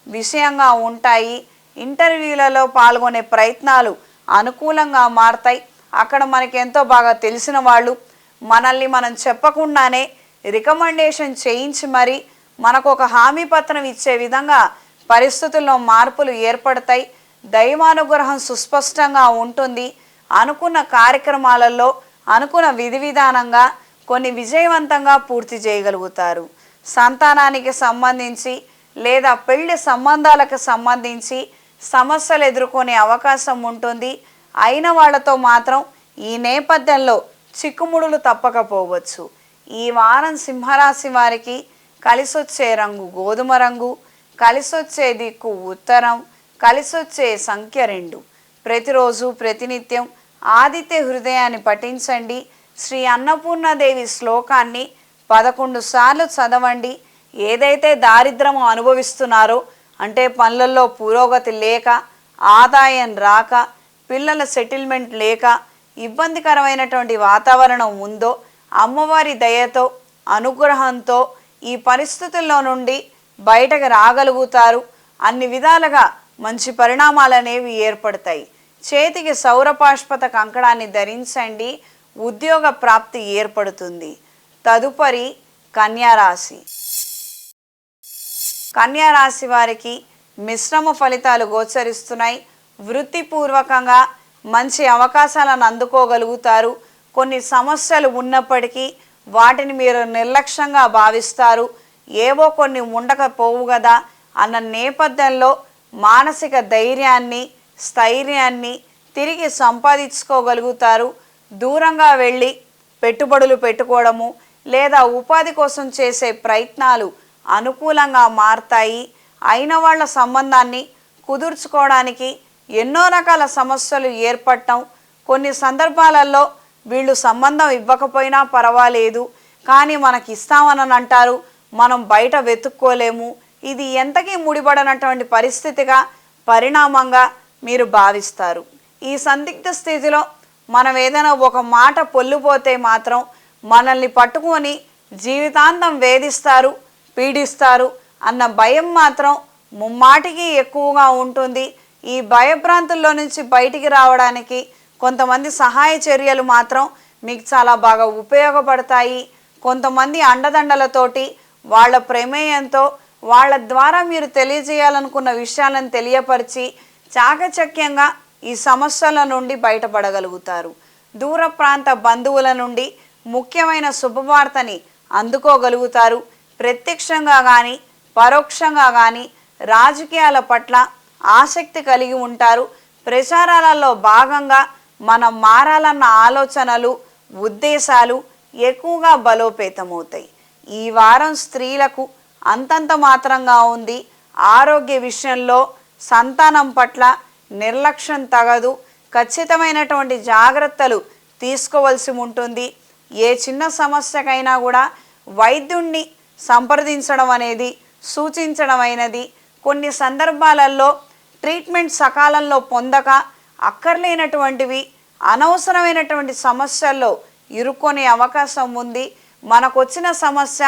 విషయంగా ఉంటాయి. ఇంటర్వ్యూలలో పాల్గొనే ప్రయత్నాలు అనుకూలంగా మారతాయి. అక్కడ మనకి ఎంతో బాగా తెలిసిన వాళ్ళు మనల్ని మనం చెప్పకుండానే రికమెండేషన్ చేయించి మరి మనకు ఒక హామీ పత్రం ఇచ్చే విధంగా పరిస్థితుల్లో మార్పులు ఏర్పడతాయి. దైవానుగ్రహం సుస్పష్టంగా ఉంటుంది. అనుకున్న కార్యక్రమాలలో అనుకున్న విధి విధానంగా కొన్ని విజయవంతంగా పూర్తి చేయగలుగుతారు. సంతానానికి సంబంధించి లేదా పెళ్లి సంబంధాలకు సంబంధించి సమస్యలు ఎదుర్కొనే అవకాశం ఉంటుంది. అయిన వాళ్ళతో మాత్రం ఈ నేపథ్యంలో చిక్కుముడులు తప్పకపోవచ్చు. ఈ వారం సింహరాశి వారికి కలిసొచ్చే రంగు గోధుమ రంగు, కలిసొచ్చే దిక్కు ఉత్తరం, కలిసొచ్చే సంఖ్య 2. ప్రతిరోజు ప్రతినిత్యం ఆదిత్య హృదయాన్ని పఠించండి. శ్రీ అన్నపూర్ణాదేవి శ్లోకాన్ని 11 సార్లు చదవండి. ఏదైతే దారిద్రము అనుభవిస్తున్నారో అంటే పనులలో పురోగతి లేక, ఆదాయం రాక, పిల్లల సెటిల్మెంట్ లేక ఇబ్బందికరమైనటువంటి వాతావరణం ఉందో అమ్మవారి దయతో అనుగ్రహంతో ఈ పరిస్థితుల్లో నుండి బయటకు రాగలుగుతారు. అన్ని విధాలుగా మంచి పరిణామాలు అనేవి ఏర్పడతాయి. చేతికి సౌరపాష్పత కంకణాన్ని ధరించండి. ఉద్యోగ ప్రాప్తి ఏర్పడుతుంది. తదుపరి కన్యారాశి. కన్యారాశి వారికి మిశ్రమ ఫలితాలు గోచరిస్తున్నాయి. వృత్తిపూర్వకంగా మంచి అవకాశాలను అందుకోగలుగుతారు. కొన్ని సమస్యలు ఉన్నప్పటికీ వాటిని మీరు నిర్లక్ష్యంగా భావిస్తారు. ఏవో కొన్ని ఉండకపోవు కదా అన్న నేపథ్యంలో మానసిక ధైర్యాన్ని, స్థైర్యాన్ని తిరిగి సంపాదించుకోగలుగుతారు. దూరంగా వెళ్ళి పెట్టుబడులు పెట్టుకోవడము లేదా ఉపాధి కోసం చేసే ప్రయత్నాలు అనుకూలంగా మారతాయి. అయిన వాళ్ళ సంబంధాన్ని కుదుర్చుకోవడానికి ఎన్నో రకాల సమస్యలు ఏర్పడటం, కొన్ని సందర్భాలలో వీళ్ళు సంబంధం ఇవ్వకపోయినా పర్వాలేదు కానీ మనకి ఇస్తామని అంటారు, మనం బయట వెతుక్కోలేము, ఇది ఎంతకీ ముడిపడనటువంటి పరిస్థితిగా పరిణామంగా మీరు భావిస్తారు. ఈ సందిగ్ధ స్థితిలో మనం ఏదైనా ఒక మాట పొల్లిపోతే మాత్రం మనల్ని పట్టుకొని జీవితాంతం వేధిస్తారు, పీడిస్తారు అన్న భయం మాత్రం ముమ్మాటికి ఎక్కువగా ఉంటుంది. ఈ భయభ్రాంతుల్లో నుంచి బయటికి రావడానికి కొంతమంది సహాయ చర్యలు మాత్రం మీకు చాలా బాగా ఉపయోగపడతాయి. కొంతమంది అండదండలతోటి వాళ్ళ ప్రమేయంతో వాళ్ళ ద్వారా మీరు తెలియజేయాలనుకున్న విషయాలను తెలియపరిచి చాకచక్యంగా ఈ సమస్యల నుండి బయటపడగలుగుతారు. దూర ప్రాంత బంధువుల నుండి ముఖ్యమైన శుభవార్తని అందుకోగలుగుతారు. ప్రత్యక్షంగా కానీ పరోక్షంగా కానీ రాజకీయాల పట్ల ఆసక్తి కలిగి ఉంటారు. ప్రచారాలలో భాగంగా మనం మారాలన్న ఆలోచనలు, ఉద్దేశాలు ఎక్కువగా బలోపేతమవుతాయి. ఈ వారం స్త్రీలకు అంతంత మాత్రంగా ఉంది. ఆరోగ్య విషయంలో సంతానం పట్ల నిర్లక్ష్యం తగదు. ఖచ్చితమైనటువంటి జాగ్రత్తలు తీసుకోవాల్సి ఉంటుంది. ఏ చిన్న సమస్యకైనా కూడా వైద్యుణ్ణి సంప్రదించడం అనేది సూచించడమైనది. కొన్ని సందర్భాలలో ట్రీట్మెంట్ సకాలంలో పొందక అక్కర్లేనటువంటివి అనవసరమైనటువంటి సమస్యల్లో ఇరుక్కునే అవకాశం ఉంది. మనకు వచ్చిన సమస్య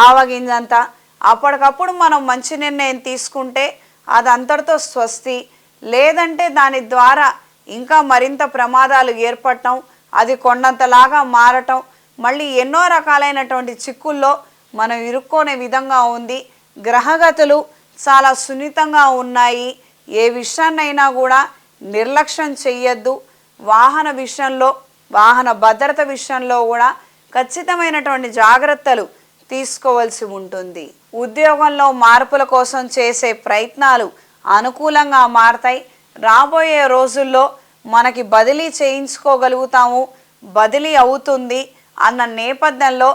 ఆవగింజంత, అప్పటికప్పుడు మనం మంచి నిర్ణయం తీసుకుంటే అది అంతటితో స్వస్తి, లేదంటే దాని ద్వారా ఇంకా మరింత ప్రమాదాలు ఏర్పడటం, అది కొండంతలాగా మారటం, మళ్ళీ ఎన్నో రకాలైనటువంటి చిక్కుల్లో మనం ఇరుక్కునే విధంగా ఉంది. గ్రహగతులు చాలా సున్నితంగా ఉన్నాయి. ఏ విషయాన్నైనా కూడా నిర్లక్ష్యం చెయ్యొద్దు. వాహన విషయంలో, వాహన భద్రత విషయంలో కూడా ఖచ్చితమైనటువంటి జాగ్రత్తలు తీసుకోవాల్సి ఉంటుంది. ఉద్యోగంలో మార్పుల కోసం చేసే ప్రయత్నాలు అనుకూలంగా మారతాయి. రాబోయే రోజుల్లో మనకి బదిలీ చేయించుకోగలుగుతాము, బదిలీ అవుతుంది అన్న నేపథ్యంలో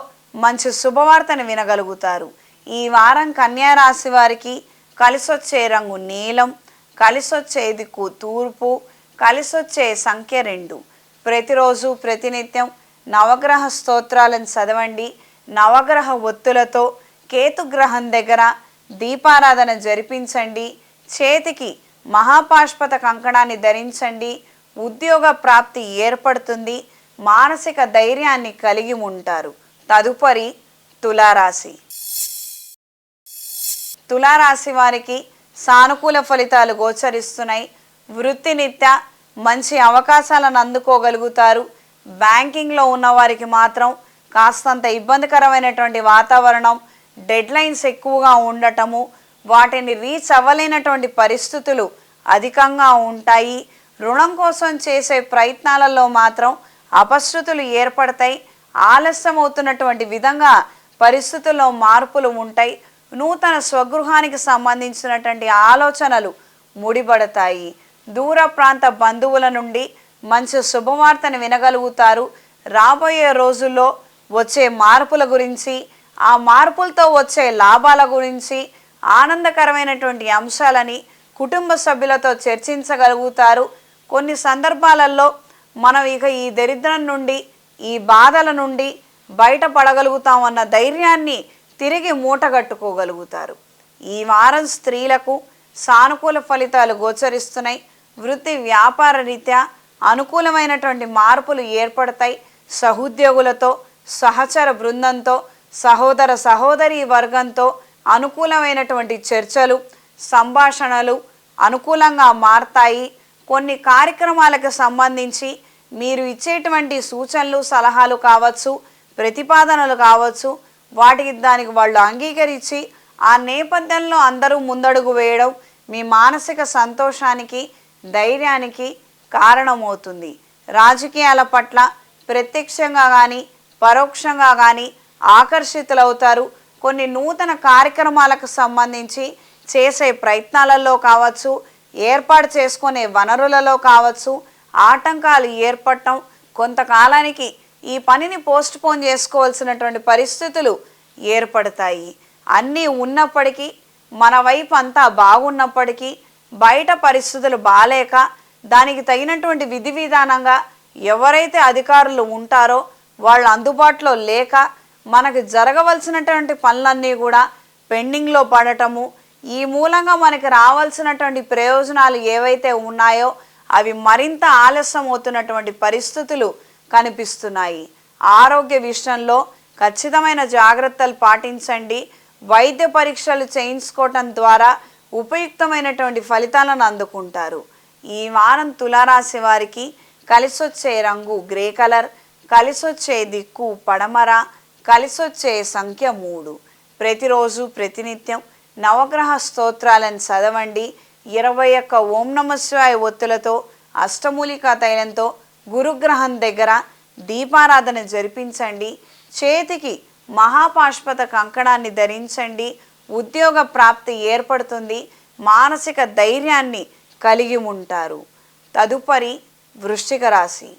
మంచి శుభవార్తను వినగలుగుతారు. ఈ వారం కన్యా రాశి వారికి కలిసొచ్చే రంగు నీలం, కలిసొచ్చే దిక్కు తూర్పు, కలిసొచ్చే సంఖ్య 2. ప్రతిరోజు ప్రతినిత్యం నవగ్రహ స్తోత్రాలను చదవండి. నవగ్రహ ఒత్తులతో కేతుగ్రహం దగ్గర దీపారాధన జరిపించండి. చేతికి మహాపాష్పత కంకణాన్ని ధరించండి. ఉద్యోగ ప్రాప్తి ఏర్పడుతుంది. మానసిక ధైర్యాన్ని కలిగి ఉంటారు. తదుపరి తులారాశి. తులారాశి వారికి సానుకూల ఫలితాలు గోచరిస్తున్నాయి. వృత్తినిత్యా మంచి అవకాశాలను అందుకోగలుగుతారు. బ్యాంకింగ్లో ఉన్న వారికి మాత్రం కాస్తంత ఇబ్బందికరమైనటువంటి వాతావరణం, డెడ్లైన్స్ ఎక్కువగా ఉండటము, వాటిని రీచ్ అవ్వలేనటువంటి పరిస్థితులు అధికంగా ఉంటాయి. రుణం కోసం చేసే ప్రయత్నాలలో మాత్రం అపశృతులు ఏర్పడతాయి. ఆలస్యం అవుతున్నటువంటి విధంగా పరిస్థితుల్లో మార్పులు ఉంటాయి. నూతన స్వగృహానికి సంబంధించినటువంటి ఆలోచనలు ముడిపడతాయి. దూర ప్రాంత బంధువుల నుండి మంచి శుభవార్తను వినగలుగుతారు. రాబోయే రోజుల్లో వచ్చే మార్పుల గురించి, ఆ మార్పులతో వచ్చే లాభాల గురించి, ఆనందకరమైనటువంటి అంశాలని కుటుంబ సభ్యులతో చర్చించగలుగుతారు. కొన్ని సందర్భాలలో మనం ఇక ఈ దరిద్రం నుండి, ఈ బాధల నుండి బయటపడగలుగుతామన్న ధైర్యాన్ని తిరిగి మూటగట్టుకోగలుగుతారు. ఈ వారం స్త్రీలకు సానుకూల ఫలితాలు గోచరిస్తున్నాయి. వృత్తి వ్యాపార రీత్యా అనుకూలమైనటువంటి మార్పులు ఏర్పడతాయి. సహోద్యోగులతో, సహచర బృందంతో, సహోదర సహోదరి వర్గంతో అనుకూలమైనటువంటి చర్చలు, సంభాషణలు అనుకూలంగా మారతాయి. కొన్ని కార్యక్రమాలకు సంబంధించి మీరు ఇచ్చేటువంటి సూచనలు, సలహాలు కావచ్చు, ప్రతిపాదనలు కావచ్చు, దానికి వాళ్ళు అంగీకరించి ఆ నేపథ్యంలో అందరూ ముందడుగు వేయడం మీ మానసిక సంతోషానికి, ధైర్యానికి కారణమవుతుంది. రాజకీయాల పట్ల ప్రత్యక్షంగా కానీ పరోక్షంగా కానీ ఆకర్షితులవుతారు. కొన్ని నూతన కార్యక్రమాలకు సంబంధించి చేసే ప్రయత్నాలలో కావచ్చు, ఏర్పాటు చేసుకునే వనరులలో కావచ్చు ఆటంకాలు ఏర్పడటం, కొంతకాలానికి ఈ పనిని పోస్ట్పోన్ చేసుకోవాల్సినటువంటి పరిస్థితులు ఏర్పడతాయి. అన్నీ ఉన్నప్పటికీ, మన వైపు అంతా బాగున్నప్పటికీ బయట పరిస్థితులు బాలేక దానికి తగినటువంటి విధి విధానంగా ఎవరైతే అధికారులు ఉంటారో వాళ్ళు అందుబాటులో లేక మనకు జరగవలసినటువంటి పనులన్నీ కూడా పెండింగ్లో పడటము, ఈ మూలంగా మనకి రావాల్సినటువంటి ప్రయోజనాలు ఏవైతే ఉన్నాయో అవి మరింత ఆలస్యం అవుతున్నటువంటి పరిస్థితులు కనిపిస్తున్నాయి. ఆరోగ్య విషయంలో ఖచ్చితమైన జాగ్రత్తలు పాటించండి. వైద్య పరీక్షలు చేయించుకోవటం ద్వారా ఉపయుక్తమైనటువంటి ఫలితాలను అందుకుంటారు. ఈ వారం తులారాశి వారికి కలిసొచ్చే రంగు గ్రే కలర్, కలిసొచ్చే దిక్కు పడమర, కలిసొచ్చే సంఖ్య 3. ప్రతిరోజు ప్రతినిత్యం నవగ్రహ స్తోత్రాలను చదవండి. 21 ఓం నమః శివాయ ఒత్తులతో అష్టమూలికా తైలంతో గురుగ్రహం దగ్గర దీపారాధన జరిపించండి. చేతికి మహాపాష్పత కంకణాన్ని ధరించండి. ఉద్యోగ ప్రాప్తి ఏర్పడుతుంది. మానసిక ధైర్యాన్ని కలిగి ఉంటారు. తదుపరి వృశ్చిక రాశి.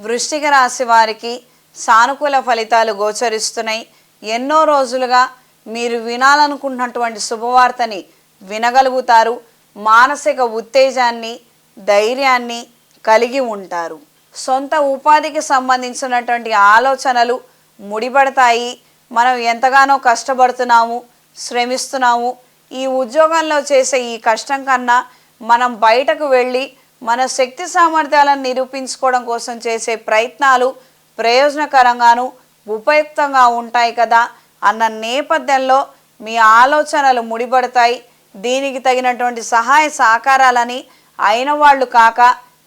వృశ్చిక రాశి వారికి సానుకూల ఫలితాలు గోచరిస్తున్నాయి. ఎన్నో రోజులుగా మీరు వినాలనుకున్నటువంటి శుభవార్తని వినగలుగుతారు. మానసిక ఉత్తేజాన్ని, ధైర్యాన్ని కలిగి ఉంటారు. సొంత ఉపాధికి సంబంధించినటువంటి ఆలోచనలు ముడిపడతాయి. మనం ఎంతగానో కష్టపడుతున్నాము, శ్రమిస్తున్నాము. ఈ ఉద్యోగంలో చేసే ఈ కష్టం కన్నా మనం బయటకు వెళ్ళి మన శక్తి సామర్థ్యాలను నిరూపించుకోవడం కోసం చేసే ప్రయత్నాలు ప్రయోజనకరంగాను ఉపయుక్తంగా ఉంటాయి కదా అన్న నేపథ్యంలో మీ ఆలోచనలు ముడిపడతాయి. దీనికి తగినటువంటి సహాయ సహకారాలని అయిన వాళ్ళు కాక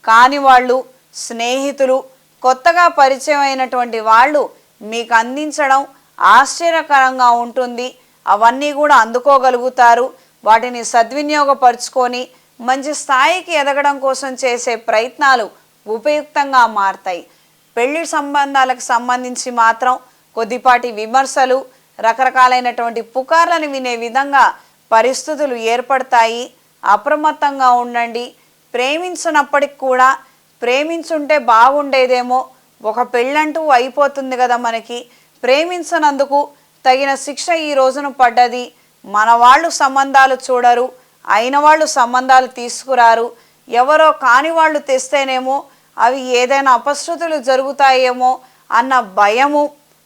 కాని వాళ్ళు, స్నేహితులు, కొత్తగా పరిచయం అయినటువంటి వాళ్ళు మీకు అందించడం ఆశ్చర్యకరంగా ఉంటుంది. అవన్నీ కూడా అందుకోగలుగుతారు. వాటిని సద్వినియోగపరుచుకొని మంచి స్థాయికి ఎదగడం కోసం చేసే ప్రయత్నాలు ఉపయుక్తంగా మారతాయి. పెళ్లి సంబంధాలకు సంబంధించి మాత్రం కొద్దిపాటి విమర్శలు, రకరకాలైనటువంటి పుకార్లను వినే విధంగా పరిస్థితులు ఏర్పడతాయి. అప్రమత్తంగా ఉండండి. ప్రేమించినప్పటికి కూడా ప్రేమించుంటే బాగుండేదేమో, ఒక పెళ్ళంటూ అయిపోతుంది కదా మనకి, ప్రేమించినందుకు తగిన శిక్ష ఈ రోజున పడ్డది. మన వాళ్ళు సంబంధాలు చూడరు, అయిన వాళ్ళు సంబంధాలు తీసుకురారు. ఎవరో కాని వాళ్ళు తెస్తేనేమో అవి ఏదైనా అపశృతులు జరుగుతాయేమో అన్న భయము,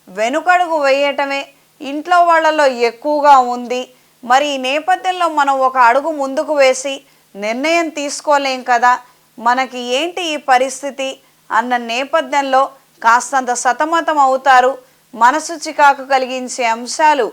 వెనుకడుగు వేయటమే ఇంట్లో వాళ్ళలో ఎక్కువగా ఉంది. మరి ఈ నేపథ్యంలో మనం ఒక అడుగు ముందుకు వేసి నిర్ణయం తీసుకోలేం కదా, మనకి ఏంటి ఈ పరిస్థితి అన్న నేపథ్యంలో కాస్తంత సతమతం అవుతారు. మనసు చికాకు కలిగించే అంశాలు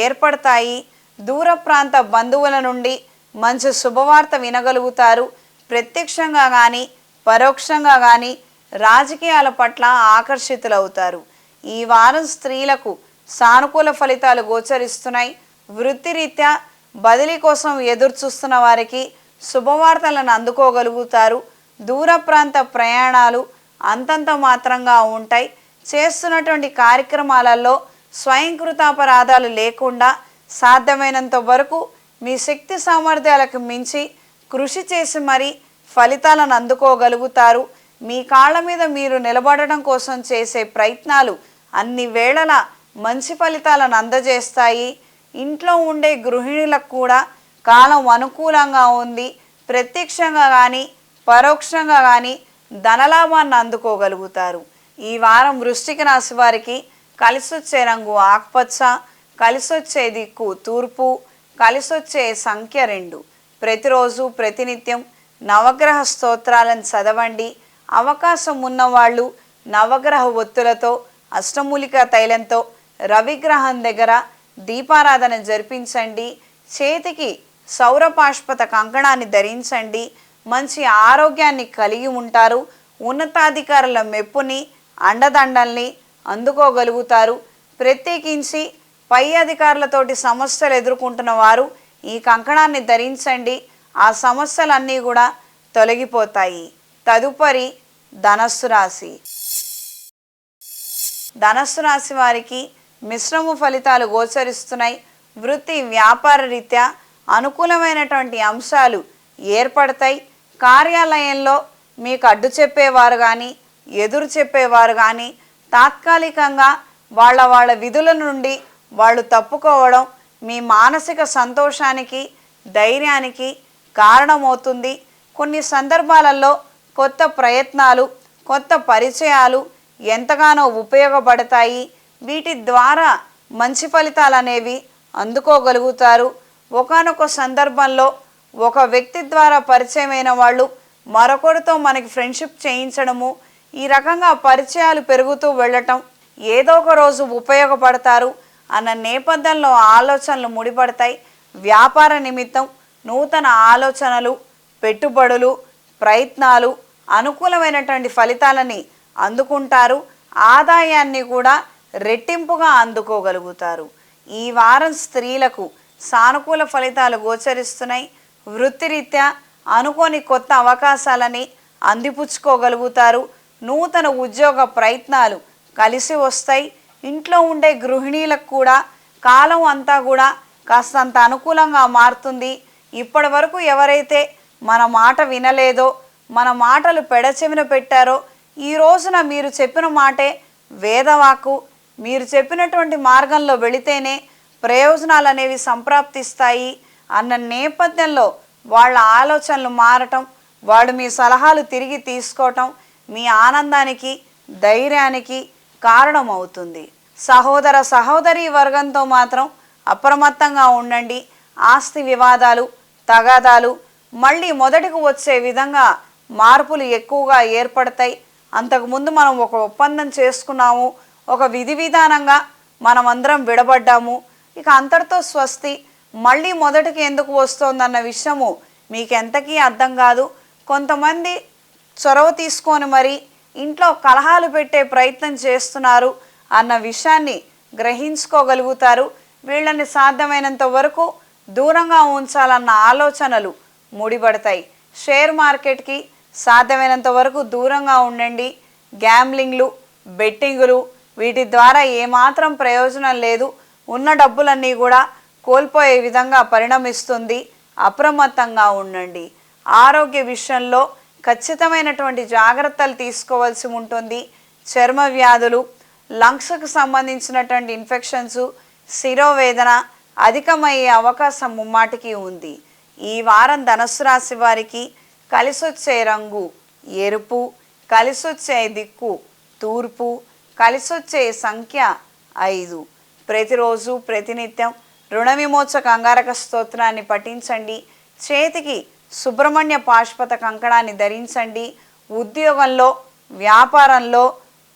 ఏర్పడతాయి. దూర ప్రాంత బంధువుల నుండి మంచి శుభవార్త వినగలుగుతారు. ప్రత్యక్షంగా కానీ పరోక్షంగా కానీ రాజకీయాల పట్ల ఆకర్షితులవుతారు. ఈ వారం స్త్రీలకు సానుకూల ఫలితాలు గోచరిస్తున్నాయి. వృత్తిరీత్యా బదిలీ కోసం ఎదురు చూస్తున్న వారికి శుభవార్తలను అందుకోగలుగుతారు. దూర ప్రాంత ప్రయాణాలు అంతంత మాత్రంగా ఉంటాయి. చేస్తున్నటువంటి కార్యక్రమాలలో స్వయంకృతాపరాధాలు లేకుండా సాధ్యమైనంత వరకు మీ శక్తి సామర్థ్యాలకు మించి కృషి చేసి మరీ ఫలితాలను అందుకోగలుగుతారు. మీ కాళ్ళ మీద మీరు నిలబడడం కోసం చేసే ప్రయత్నాలు అన్ని వేళలా మంచి ఫలితాలను అందజేస్తాయి. ఇంట్లో ఉండే గృహిణులకు కూడా కాలం అనుకూలంగా ఉంది. ప్రత్యక్షంగా కానీ పరోక్షంగా కానీ ధనలాభాన్ని అందుకోగలుగుతారు. ఈ వారం వృశ్చిక రాశి వారికి కలిసొచ్చే రంగు ఆకుపచ్చ, కలిసొచ్చే దిక్కు తూర్పు, కలిసొచ్చే సంఖ్య 2. ప్రతిరోజు ప్రతినిత్యం నవగ్రహ స్తోత్రాలను చదవండి. అవకాశం ఉన్నవాళ్ళు నవగ్రహ ఒత్తులతో అష్టమూలికా తైలంతో రవిగ్రహం దగ్గర దీపారాధన జరిపించండి. చేతికి సౌరపాష్పత కంకణాన్ని ధరించండి. మంచి ఆరోగ్యాన్ని కలిగి ఉంటారు. ఉన్నతాధికారుల మెప్పుని, అండదండల్ని అందుకోగలుగుతారు. ప్రత్యేకించి పై అధికారులతోటి సమస్యలు ఎదుర్కొంటున్న వారు ఈ కంకణాన్ని ధరించండి. ఆ సమస్యలన్నీ కూడా తొలగిపోతాయి. తదుపరి ధనస్సు రాశి. ధనస్సు రాశి వారికి మిశ్రమ ఫలితాలు గోచరిస్తున్నాయి. వృత్తి వ్యాపార రీత్యా అనుకూలమైనటువంటి అంశాలు ఏర్పడతాయి. కార్యాలయంలో మీకు అడ్డు చెప్పేవారు కానీ ఎదురు చెప్పేవారు కానీ తాత్కాలికంగా వాళ్ళ విధుల నుండి వాళ్ళు తప్పుకోవడం మీ మానసిక సంతోషానికి ధైర్యానికి కారణమవుతుంది. కొన్ని సందర్భాలలో కొత్త ప్రయత్నాలు కొత్త పరిచయాలు ఎంతగానో ఉపయోగపడతాయి. వీటి ద్వారా మంచి ఫలితాలు అనేవి అందుకోగలుగుతారు. ఒకానొక సందర్భంలో ఒక వ్యక్తి ద్వారా పరిచయమైన వాళ్ళు మరొకరితో మనకి ఫ్రెండ్షిప్ చేయించడము, ఈ రకంగా పరిచయాలు పెరుగుతూ వెళ్ళటం, ఏదో ఒక రోజు ఉపయోగపడతారు అన్న నేపథ్యంలో ఆలోచనలు ముడిపడతాయి. వ్యాపార నిమిత్తం నూతన ఆలోచనలు, పెట్టుబడులు, ప్రయత్నాలు అనుకూలమైనటువంటి ఫలితాలని అందుకుంటారు. ఆదాయాన్ని కూడా రెట్టింపుగా అందుకోగలుగుతారు. ఈ వారం స్త్రీలకు సానుకూల ఫలితాలు గోచరిస్తున్నాయి. వృత్తిరీత్యా అనుకోని కొత్త అవకాశాలని అందిపుచ్చుకోగలుగుతారు. నూతన ఉద్యోగ ప్రయత్నాలు కలిసి వస్తాయి. ఇంట్లో ఉండే గృహిణీలకు కూడా కాలం అంతా కూడా కాస్తంత అనుకూలంగా మారుతుంది. ఇప్పటి వరకు ఎవరైతే మన మాట వినలేదో, మన మాటలు పెడచెవిన పెట్టారో, ఈ రోజున మీరు చెప్పిన మాటే వేదవాకు, మీరు చెప్పినటువంటి మార్గంలో వెళితేనే ప్రయోజనాలు అనేవి సంప్రాప్తిస్తాయి అన్న నేపథ్యంలో వాళ్ళ ఆలోచనలు మారటం, వాళ్ళు మీ సలహాలు తిరిగి తీసుకోవటం మీ ఆనందానికి ధైర్యానికి కారణమవుతుంది. సహోదర సహోదరి వర్గంతో మాత్రం అప్రమత్తంగా ఉండండి. ఆస్తి వివాదాలు, తగాదాలు మళ్ళీ మొదటికి వచ్చే విధంగా మార్పులు ఎక్కువగా ఏర్పడతాయి. అంతకుముందు మనం ఒక ఒప్పందం చేసుకున్నాము, ఒక విధి విధానంగా మనమందరం విడబడ్డాము, ఇక అంతటితో స్వస్తి, మళ్ళీ మొదటికి ఎందుకు వస్తోందన్న విషయము మీకెంతకీ అర్థం కాదు. కొంతమంది చొరవ తీసుకొని మరి ఇంట్లో కలహాలు పెట్టే ప్రయత్నం చేస్తున్నారు అన్న విషయాన్ని గ్రహించుకోగలుగుతారు. వీళ్ళని సాధ్యమైనంత వరకు దూరంగా ఉంచాలన్న ఆలోచనలు ముడిపడతాయి. షేర్ మార్కెట్కి సాధ్యమైనంత వరకు దూరంగా ఉండండి. గ్యాంబ్లింగ్లు, బెట్టింగులు వీటి ద్వారా ఏమాత్రం ప్రయోజనం లేదు. ఉన్న డబ్బులన్నీ కూడా కోల్పోయే విధంగా పరిణమిస్తుంది. అప్రమత్తంగా ఉండండి. ఆరోగ్య విషయంలో ఖచ్చితమైనటువంటి జాగ్రత్తలు తీసుకోవాల్సి ఉంటుంది. చర్మ వ్యాధులు, లంగ్స్కు సంబంధించినటువంటి ఇన్ఫెక్షన్స్, శిరోవేదన అధికమయ్యే అవకాశం ముమ్మాటికి ఉంది. ఈ వారం ధనుస్సు రాశి వారికి కలిసొచ్చే రంగు ఎరుపు, కలిసొచ్చే దిక్కు తూర్పు, కలిసొచ్చే సంఖ్య 5. ప్రతిరోజు ప్రతినిత్యం రుణ విమోచక అంగారక స్తోత్రాన్ని పఠించండి. చేతికి సుబ్రహ్మణ్య పాశుపత కంకణాన్ని ధరించండి. ఉద్యోగంలో వ్యాపారంలో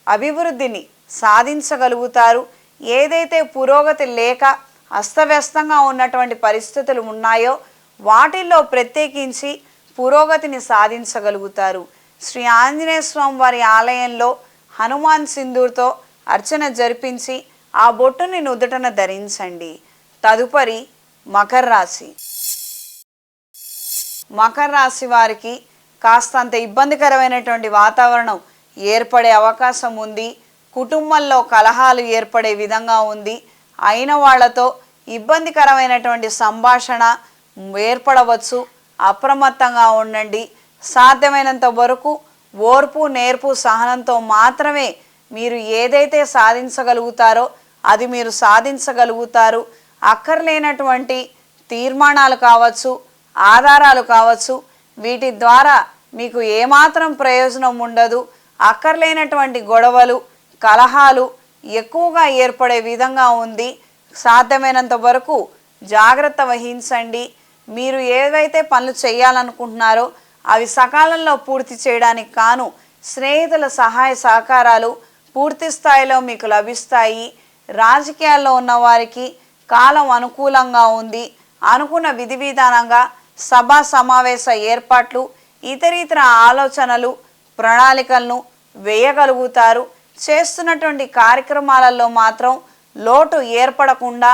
అభివృద్ధిని సాధించగలుగుతారు. ఏదైతే పురోగతి లేక అస్తవ్యస్తంగా ఉన్నటువంటి పరిస్థితులు ఉన్నాయో వాటిల్లో ప్రత్యేకించి పురోగతిని సాధించగలుగుతారు. శ్రీ ఆంజనేయ స్వామి వారి ఆలయంలో హనుమాన్ సింధూర్తో అర్చన జరిపించి ఆ బొట్టుని నుదుటన ధరించండి. తదుపరి మకర రాశి. మకర రాశి వారికి కాస్తంత ఇబ్బందికరమైనటువంటి వాతావరణం ఏర్పడే అవకాశం ఉంది. కుటుంబంలో కలహాలు ఏర్పడే విధంగా ఉంది. అయిన వాళ్లతో ఇబ్బందికరమైనటువంటి సంభాషణ ఏర్పడవచ్చు. అప్రమత్తంగా ఉండండి. సాధ్యమైనంత వరకు ఓర్పు, నేర్పు, సహనంతో మాత్రమే మీరు ఏదైతే సాధించగలుగుతారో అది మీరు సాధించగలుగుతారు. అక్కర్లేనటువంటి తీర్మానాలు కావచ్చు, ఆధారాలు కావచ్చు, వీటి ద్వారా మీకు ఏమాత్రం ప్రయోజనం ఉండదు. అక్కర్లేనటువంటి గొడవలు, కలహాలు ఎక్కువగా ఏర్పడే విధంగా ఉంది. సాధ్యమైనంత వరకు జాగ్రత్త వహించండి. మీరు ఏవైతే పనులు చేయాలనుకుంటున్నారో అవి సకాలంలో పూర్తి చేయడానికి కాను స్నేహితుల సహాయ సహకారాలు పూర్తి స్థాయిలో మీకు లభిస్తాయి. రాజకీయాల్లో ఉన్నవారికి కాలం అనుకూలంగా ఉంది. అనుకున్న విధి విధానంగా సభా సమావేశ ఏర్పాట్లు, ఇతరితర ఆలోచనలు, ప్రణాళికలను వేయగలుగుతారు. చేస్తున్నటువంటి కార్యక్రమాలలో మాత్రం లోటు ఏర్పడకుండా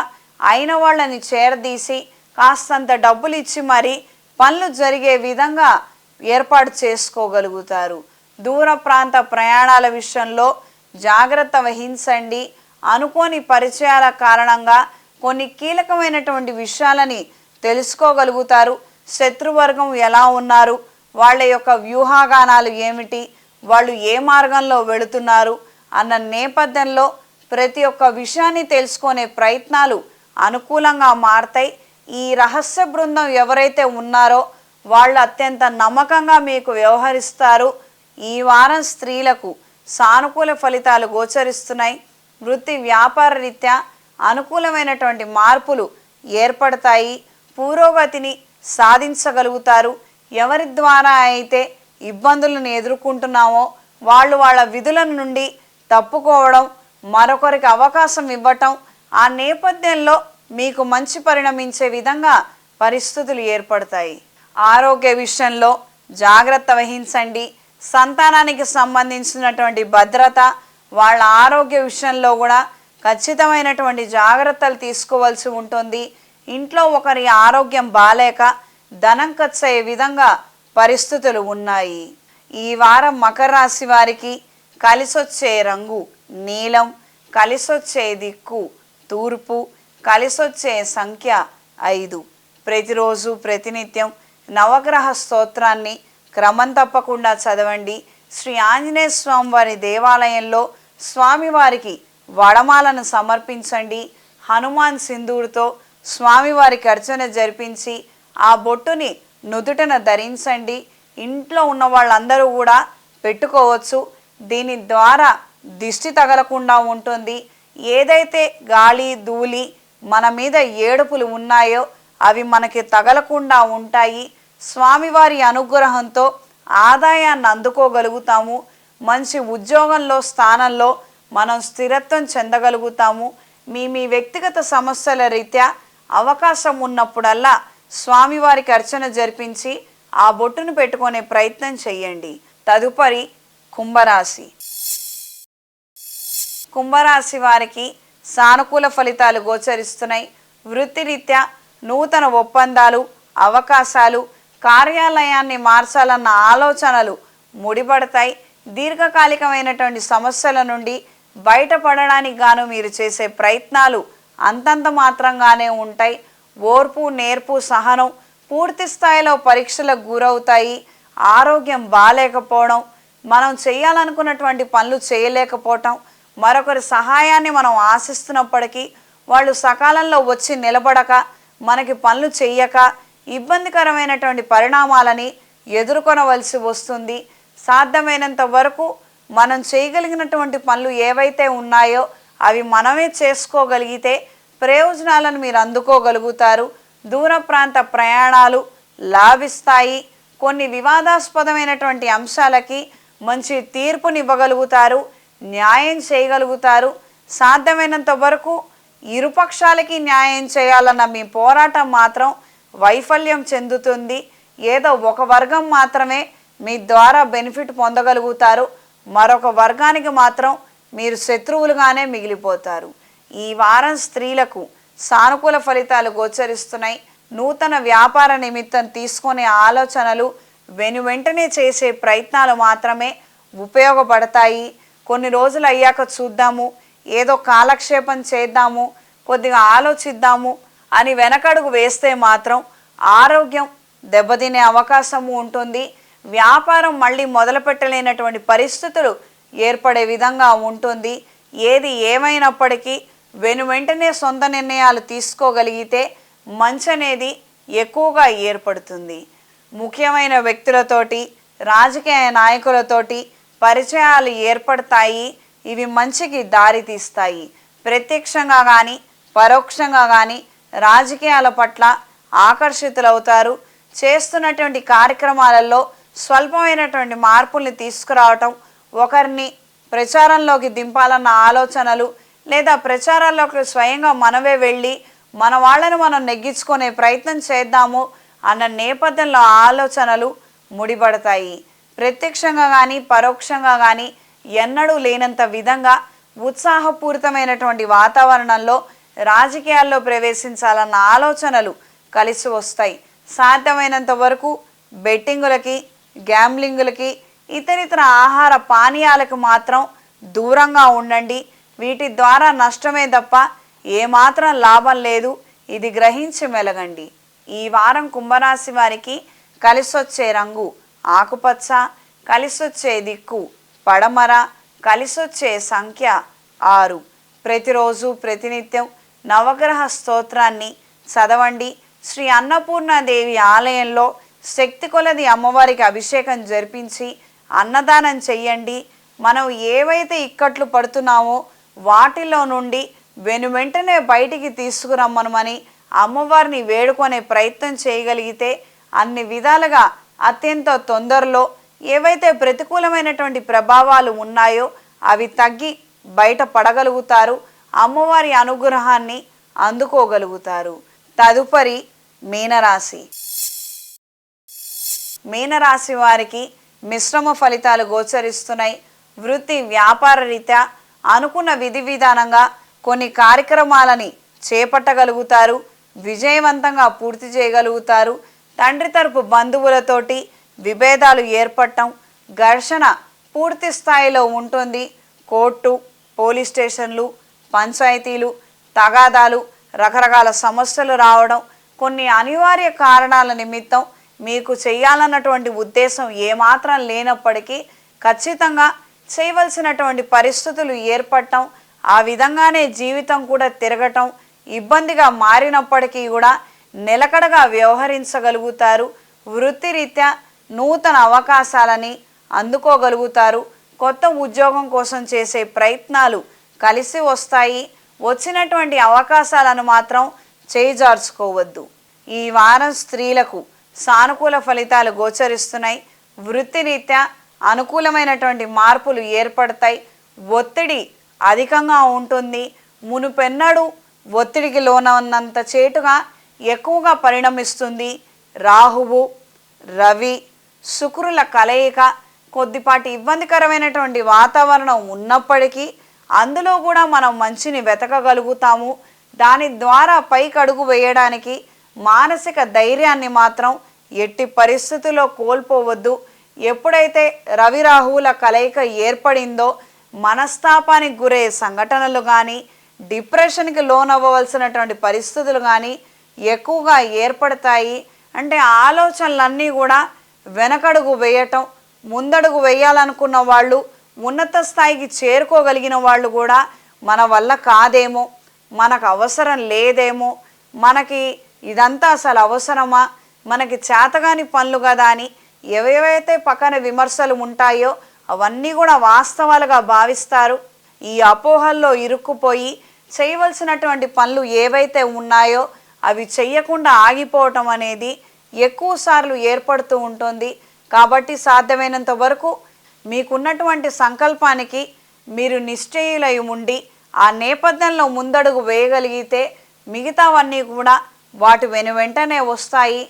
అయిన వాళ్ళని చేరదీసి కాస్తంత డబ్బులు ఇచ్చి మరి పనులు జరిగే విధంగా ఏర్పాటు చేసుకోగలుగుతారు. దూర ప్రాంత ప్రయాణాల విషయంలో జాగ్రత్త వహించండి. అనుకోని పరిచయాల కారణంగా కొన్ని కీలకమైనటువంటి విషయాలని తెలుసుకోగలుగుతారు. శత్రువర్గం ఎలా ఉన్నారు, వాళ్ళ యొక్క వ్యూహాగానాలు ఏమిటి, వాళ్ళు ఏ మార్గంలో వెళుతున్నారు అన్న నేపథ్యంలో ప్రతి ఒక్క విషయాన్ని తెలుసుకునే ప్రయత్నాలు అనుకూలంగా మారతాయి. ఈ రహస్య బృందం ఎవరైతే ఉన్నారో వాళ్ళు అత్యంత నమ్మకంగా మీకు వ్యవహరిస్తారు. ఈ వారం స్త్రీలకు సానుకూల ఫలితాలు గోచరిస్తున్నాయి. వృత్తి వ్యాపార రీత్యా అనుకూలమైనటువంటి మార్పులు ఏర్పడతాయి. పురోగతిని సాధించగలుగుతారు. ఎవరి ద్వారా అయితే ఇబ్బందులను ఎదుర్కొంటున్నామో వాళ్ళు వాళ్ళ విధుల నుండి తప్పుకోవడం, మరొకరికి అవకాశం ఇవ్వటం, ఆ నేపథ్యంలో మీకు మంచి పరిణమించే విధంగా పరిస్థితులు ఏర్పడతాయి. ఆరోగ్య విషయంలో జాగ్రత్త వహించండి. సంతానానికి సంబంధించినటువంటి భద్రత, వాళ్ళ ఆరోగ్య విషయంలో కూడా ఖచ్చితమైనటువంటి జాగ్రత్తలు తీసుకోవాల్సి ఉంటుంది. ఇంట్లో ఒకరి ఆరోగ్యం బాలేక ధనం ఖర్చు అయ్యే విధంగా పరిస్థితులు ఉన్నాయి. ఈ వారం మకర రాశి వారికి కలిసొచ్చే రంగు నీలం, కలిసొచ్చే దిక్కు తూర్పు, కలిసొచ్చే సంఖ్య 5. ప్రతిరోజు ప్రతినిత్యం నవగ్రహ స్తోత్రాన్ని క్రమం తప్పకుండా చదవండి. శ్రీ ఆంజనేయ స్వామి వారి దేవాలయంలో స్వామివారికి వడమాలను సమర్పించండి. హనుమాన్ సింధూరుతో స్వామివారికి అర్చన జరిపించి ఆ బొట్టుని నుదుటన ధరించండి. ఇంట్లో ఉన్న వాళ్ళందరూ కూడా పెట్టుకోవచ్చు. దీని ద్వారా దిష్టి తగలకుండా ఉంటుంది. ఏదైతే గాలి ధూళి మన మీద ఏడుపులు ఉన్నాయో అవి మనకి తగలకుండా ఉంటాయి. స్వామివారి అనుగ్రహంతో ఆదాయాన్ని అందుకోగలుగుతాము. మంచి ఉద్యోగంలో స్థానంలో మనం స్థిరత్వం చెందగలుగుతాము. మీ వ్యక్తిగత సమస్యల రీత్యా అవకాశం ఉన్నప్పుడల్లా స్వామివారికి అర్చన జరిపించి ఆ బొట్టును పెట్టుకునే ప్రయత్నం చేయండి. తదుపరి కుంభరాశి. కుంభరాశి వారికి సానుకూల ఫలితాలు గోచరిస్తున్నాయి. వృత్తిరీత్యా నూతన ఒప్పందాలు, అవకాశాలు, కార్యాలయాన్ని మార్చాలన్న ఆలోచనలు ముడిపడతాయి. దీర్ఘకాలికమైనటువంటి సమస్యల నుండి బయటపడడానికి గాను మీరు చేసే ప్రయత్నాలు అంతంత మాత్రంగానే ఉంటాయి. ఓర్పు, నేర్పు, సహనం పూర్తి స్థాయిలో పరీక్షలకు గురవుతాయి. ఆరోగ్యం బాలేకపోవడం, మనం చేయాలనుకున్నటువంటి పనులు చేయలేకపోవటం, మరొకరి సహాయాన్ని మనం ఆశిస్తున్నప్పటికీ వాళ్ళు సకాలంలో వచ్చి నిలబడక, మనకి పనులు చెయ్యక ఇబ్బందికరమైనటువంటి పరిణామాలని ఎదుర్కొనవలసి వస్తుంది. సాధ్యమైనంత వరకు మనం చేయగలిగినటువంటి పనులు ఏవైతే ఉన్నాయో అవి మనమే చేసుకోగలిగితే ప్రయోజనాలను మీరు అందుకోగలుగుతారు. దూర ప్రాంత ప్రయాణాలు లాభిస్తాయి. కొన్ని వివాదాస్పదమైనటువంటి అంశాలకి మంచి తీర్పునివ్వగలుగుతారు, న్యాయం చేయగలుగుతారు. సాధ్యమైనంత వరకు ఇరుపక్షాలకి న్యాయం చేయాలన్న మీ పోరాటం మాత్రం వైఫల్యం చెందుతుంది. ఏదో ఒక వర్గం మాత్రమే మీ ద్వారా బెనిఫిట్ పొందగలుగుతారు, మరొక వర్గానికి మాత్రం మీరు శత్రువులుగానే మిగిలిపోతారు. ఈ వారం స్త్రీలకు సానుకూల ఫలితాలు గోచరిస్తున్నాయి. నూతన వ్యాపార నిమిత్తం తీసుకునే ఆలోచనలు వెంటనే చేసే ప్రయత్నాలు మాత్రమే ఉపయోగపడతాయి. కొన్ని రోజులు అయ్యాక చూద్దాము, ఏదో కాలక్షేపం చేద్దాము, కొద్దిగా ఆలోచిద్దాము అని వెనకడుగు వేస్తే మాత్రం ఆరోగ్యం దెబ్బతినే అవకాశము ఉంటుంది. వ్యాపారం మళ్ళీ మొదలుపెట్టలేనటువంటి పరిస్థితులు ఏర్పడే విధంగా ఉంటుంది. ఏది ఏమైనప్పటికీ వెంటనే సొంత నిర్ణయాలు తీసుకోగలిగితే మంచి అనేది ఎక్కువగా ఏర్పడుతుంది. ముఖ్యమైన వ్యక్తులతోటి, రాజకీయ నాయకులతోటి పరిచయాలు ఏర్పడతాయి. ఇవి మంచికి దారి తీస్తాయి. ప్రత్యక్షంగా కానీ పరోక్షంగా కానీ రాజకీయాల పట్ల ఆకర్షితులవుతారు. చేస్తున్నటువంటి కార్యక్రమాలలో స్వల్పమైనటువంటి మార్పుల్ని తీసుకురావటం, ఒకరిని ప్రచారంలోకి దింపాలన్న ఆలోచనలు, లేదా ప్రచారాల్లోకి స్వయంగా మనమే వెళ్ళి మన వాళ్ళను మనం నెగ్గించుకునే ప్రయత్నం చేద్దాము అన్న నేపథ్యంలో ఆలోచనలు ముడిపడతాయి. ప్రత్యక్షంగా కానీ పరోక్షంగా కానీ ఎన్నడూ లేనంత విధంగా ఉత్సాహపూరితమైనటువంటి వాతావరణంలో రాజకీయాల్లో ప్రవేశించాలన్న ఆలోచనలు కలిసి వస్తాయి. సాధ్యమైనంత వరకు బెట్టింగులకి, గ్యాంబ్లింగులకి, ఇతరితర ఆహార పానీయాలకు మాత్రం దూరంగా ఉండండి. వీటి ద్వారా నష్టమే తప్ప ఏమాత్రం లాభం లేదు. ఇది గ్రహించి మెలగండి. ఈ వారం కుంభరాశి వారికి కలిసొచ్చే రంగు ఆకుపచ్చ, కలిసొచ్చే దిక్కు పడమర, కలిసొచ్చే సంఖ్య 6. ప్రతిరోజు ప్రతినిత్యం నవగ్రహ స్తోత్రాన్ని చదవండి. శ్రీ అన్నపూర్ణాదేవి ఆలయంలో శక్తి కొలది అమ్మవారికి అభిషేకం జరిపించి అన్నదానం చెయ్యండి. మనం ఏవైతే ఇక్కట్లు పడుతున్నామో వాటిలో నుండి వెనువెంటనే బయటికి తీసుకురమ్మనమని అమ్మవారిని వేడుకునే ప్రయత్నం చేయగలిగితే అన్ని విధాలుగా అత్యంత తొందరలో ఏవైతే ప్రతికూలమైనటువంటి ప్రభావాలు ఉన్నాయో అవి తగ్గి బయట పడగలుగుతారు. అమ్మవారి అనుగ్రహాన్ని అందుకోగలుగుతారు. తదుపరి మీనరాశి. మీనరాశి వారికి మిశ్రమ ఫలితాలు గోచరిస్తున్నాయి. వృత్తి వ్యాపార రీత్యా అనుకున్న విధి విధానంగా కొన్ని కార్యక్రమాలని చేపట్టగలుగుతారు. విజయవంతంగా పూర్తి చేయగలుగుతారు. తండ్రి తరపు బంధువులతోటి విభేదాలు ఏర్పడటం, ఘర్షణ పూర్తి స్థాయిలో ఉంటుంది. కోర్టు, పోలీస్ స్టేషన్లు, పంచాయతీలు, తగాదాలు, రకరకాల సమస్యలు రావడం, కొన్ని అనివార్య కారణాల నిమిత్తం మీకు చేయాలన్నటువంటి ఉద్దేశం ఏమాత్రం లేనప్పటికీ ఖచ్చితంగా చేయవలసినటువంటి పరిస్థితులు ఏర్పడటం, ఆ విధంగానే జీవితం కూడా తిరగటం ఇబ్బందిగా మారినప్పటికీ కూడా నిలకడగా వ్యవహరించగలుగుతారు. వృత్తిరీత్యా నూతన అవకాశాలని అందుకోగలుగుతారు. కొత్త ఉద్యోగం కోసం చేసే ప్రయత్నాలు కలిసి వస్తాయి. వచ్చినటువంటి అవకాశాలను మాత్రం చేజార్చుకోవద్దు. ఈ వారం స్త్రీలకు సానుకూల ఫలితాలు గోచరిస్తున్నాయి. వృత్తిరీత్యా అనుకూలమైనటువంటి మార్పులు ఏర్పడతాయి. ఒత్తిడి అధికంగా ఉంటుంది. మునుపెన్నడూ ఒత్తిడికి లోనన్నంత చేటుగా ఎక్కువగా పరిణమిస్తుంది. రాహువు, రవి, శుక్రుల కలయిక కొద్దిపాటి ఇబ్బందికరమైనటువంటి వాతావరణం ఉన్నప్పటికీ అందులో కూడా మనం మంచిని వెతకగలుగుతాము. దాని ద్వారా పైకి అడుగు వేయడానికి మానసిక ధైర్యాన్ని మాత్రం ఎట్టి పరిస్థితుల్లో కోల్పోవద్దు. ఎప్పుడైతే రవి రాహువుల కలయిక ఏర్పడిందో మనస్తాపానికి గురే సంఘటనలు కానీ, డిప్రెషన్కి లోనవ్వవలసినటువంటి పరిస్థితులు కానీ ఎక్కువగా ఏర్పడతాయి. అంటే ఆలోచనలన్నీ కూడా వెనకడుగు వేయటం, ముందడుగు వేయాలనుకున్న వాళ్ళు, ఉన్నత స్థాయికి చేరుకోగలిగిన వాళ్ళు కూడా మన వల్ల కాదేమో, మనకు అవసరం లేదేమో, మనకి ఇదంతా అసలు అవసరమా, మనకి చేతగాని పనులు కదా అని ఏవేవైతే పక్కన విమర్శలు ఉంటాయో అవన్నీ కూడా వాస్తవాలుగా భావిస్తారు. ఈ అపోహల్లో ఇరుక్కుపోయి చేయవలసినటువంటి పనులు ఏవైతే ఉన్నాయో అవి చెయ్యకుండా ఆగిపోవటం అనేది ఎక్కువ సార్లు ఏర్పడుతూ ఉంటుంది. కాబట్టి సాధ్యమైనంత వరకు మీకున్నటువంటి సంకల్పానికి మీరు నిశ్చయులై ఉండి ఆ నేపథ్యంలో ముందడుగు వేయగలిగితే మిగతావన్నీ కూడా వాటి వెనువెంటనే వస్తాయి.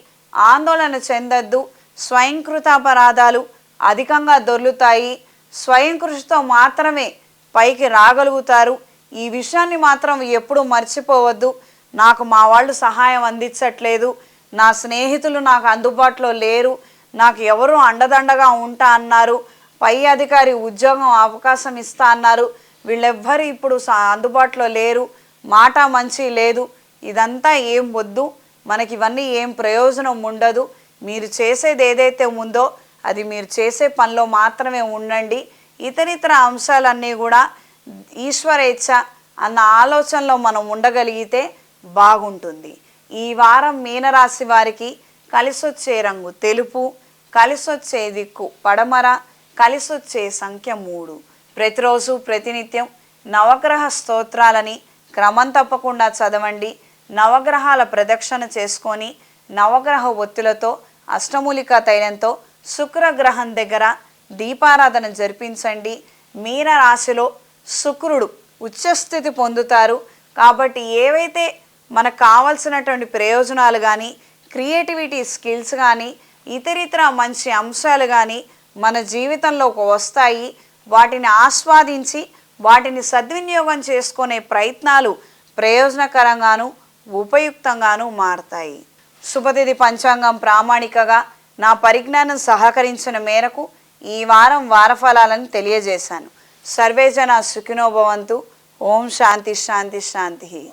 ఆందోళన చెందద్దు. స్వయంకృతాపరాధాలు అధికంగా దొర్లుతాయి. స్వయం కృషితో మాత్రమే పైకి రాగలుగుతారు. ఈ విషయాన్ని మాత్రం ఎప్పుడూ మర్చిపోవద్దు. నాకు మా వాళ్ళు సహాయం అందించట్లేదు, నా స్నేహితులు నాకు అందుబాటులో లేరు, నాకు ఎవరు అండదండగా ఉంటా అన్నారు, పై అధికారి ఉద్యోగం అవకాశం ఇస్తా అన్నారు, వీళ్ళెవ్వరు ఇప్పుడు అందుబాటులో లేరు, మాట మంచి లేదు, ఇదంతా ఏం వద్దు, మనకి ఇవన్నీ ఏం ప్రయోజనం ఉండదు. మీరు చేసేది ఏదైతే ఉందో అది మీరు చేసే పనిలో మాత్రమే ఉండండి. ఇతరితర అంశాలన్నీ కూడా ఈశ్వరేచ్ఛ అన్న ఆలోచనలో మనం ఉండగలిగితే బాగుంటుంది. ఈ వారం మీనరాశి వారికి కలిసొచ్చే రంగు తెలుపు, కలిసొచ్చే దిక్కు పడమర, కలిసొచ్చే సంఖ్య 3. ప్రతిరోజు ప్రతినిత్యం నవగ్రహ స్తోత్రాలని క్రమం తప్పకుండా చదవండి. నవగ్రహాల ప్రదక్షిణ చేసుకొని నవగ్రహ ఒత్తులతో అష్టమూలికా తైలంతో శుక్రగ్రహం దగ్గర దీపారాధన జరిపించండి. మీన రాశిలో శుక్రుడు ఉచ్చస్థితి పొందుతారు. కాబట్టి ఏవైతే మనకు కావాల్సినటువంటి ప్రయోజనాలు కానీ, క్రియేటివిటీ స్కిల్స్ కానీ, ఇతరితర మంచి అంశాలు కానీ మన జీవితంలోకి వస్తాయి. వాటిని ఆస్వాదించి వాటిని సద్వినియోగం చేసుకునే ప్రయత్నాలు ప్రయోజనకరంగాను ఉపయుక్తంగాను మారతాయి. శుభతిథి పంచాంగం ప్రామాణికగా నా పరిజ్ఞానం సహకరించిన మేరకు ఈ వారం వారఫలాలను తెలియజేశాను. సర్వేజన సుఖినో భవంతు. ఓం శాంతి శాంతి శాంతి.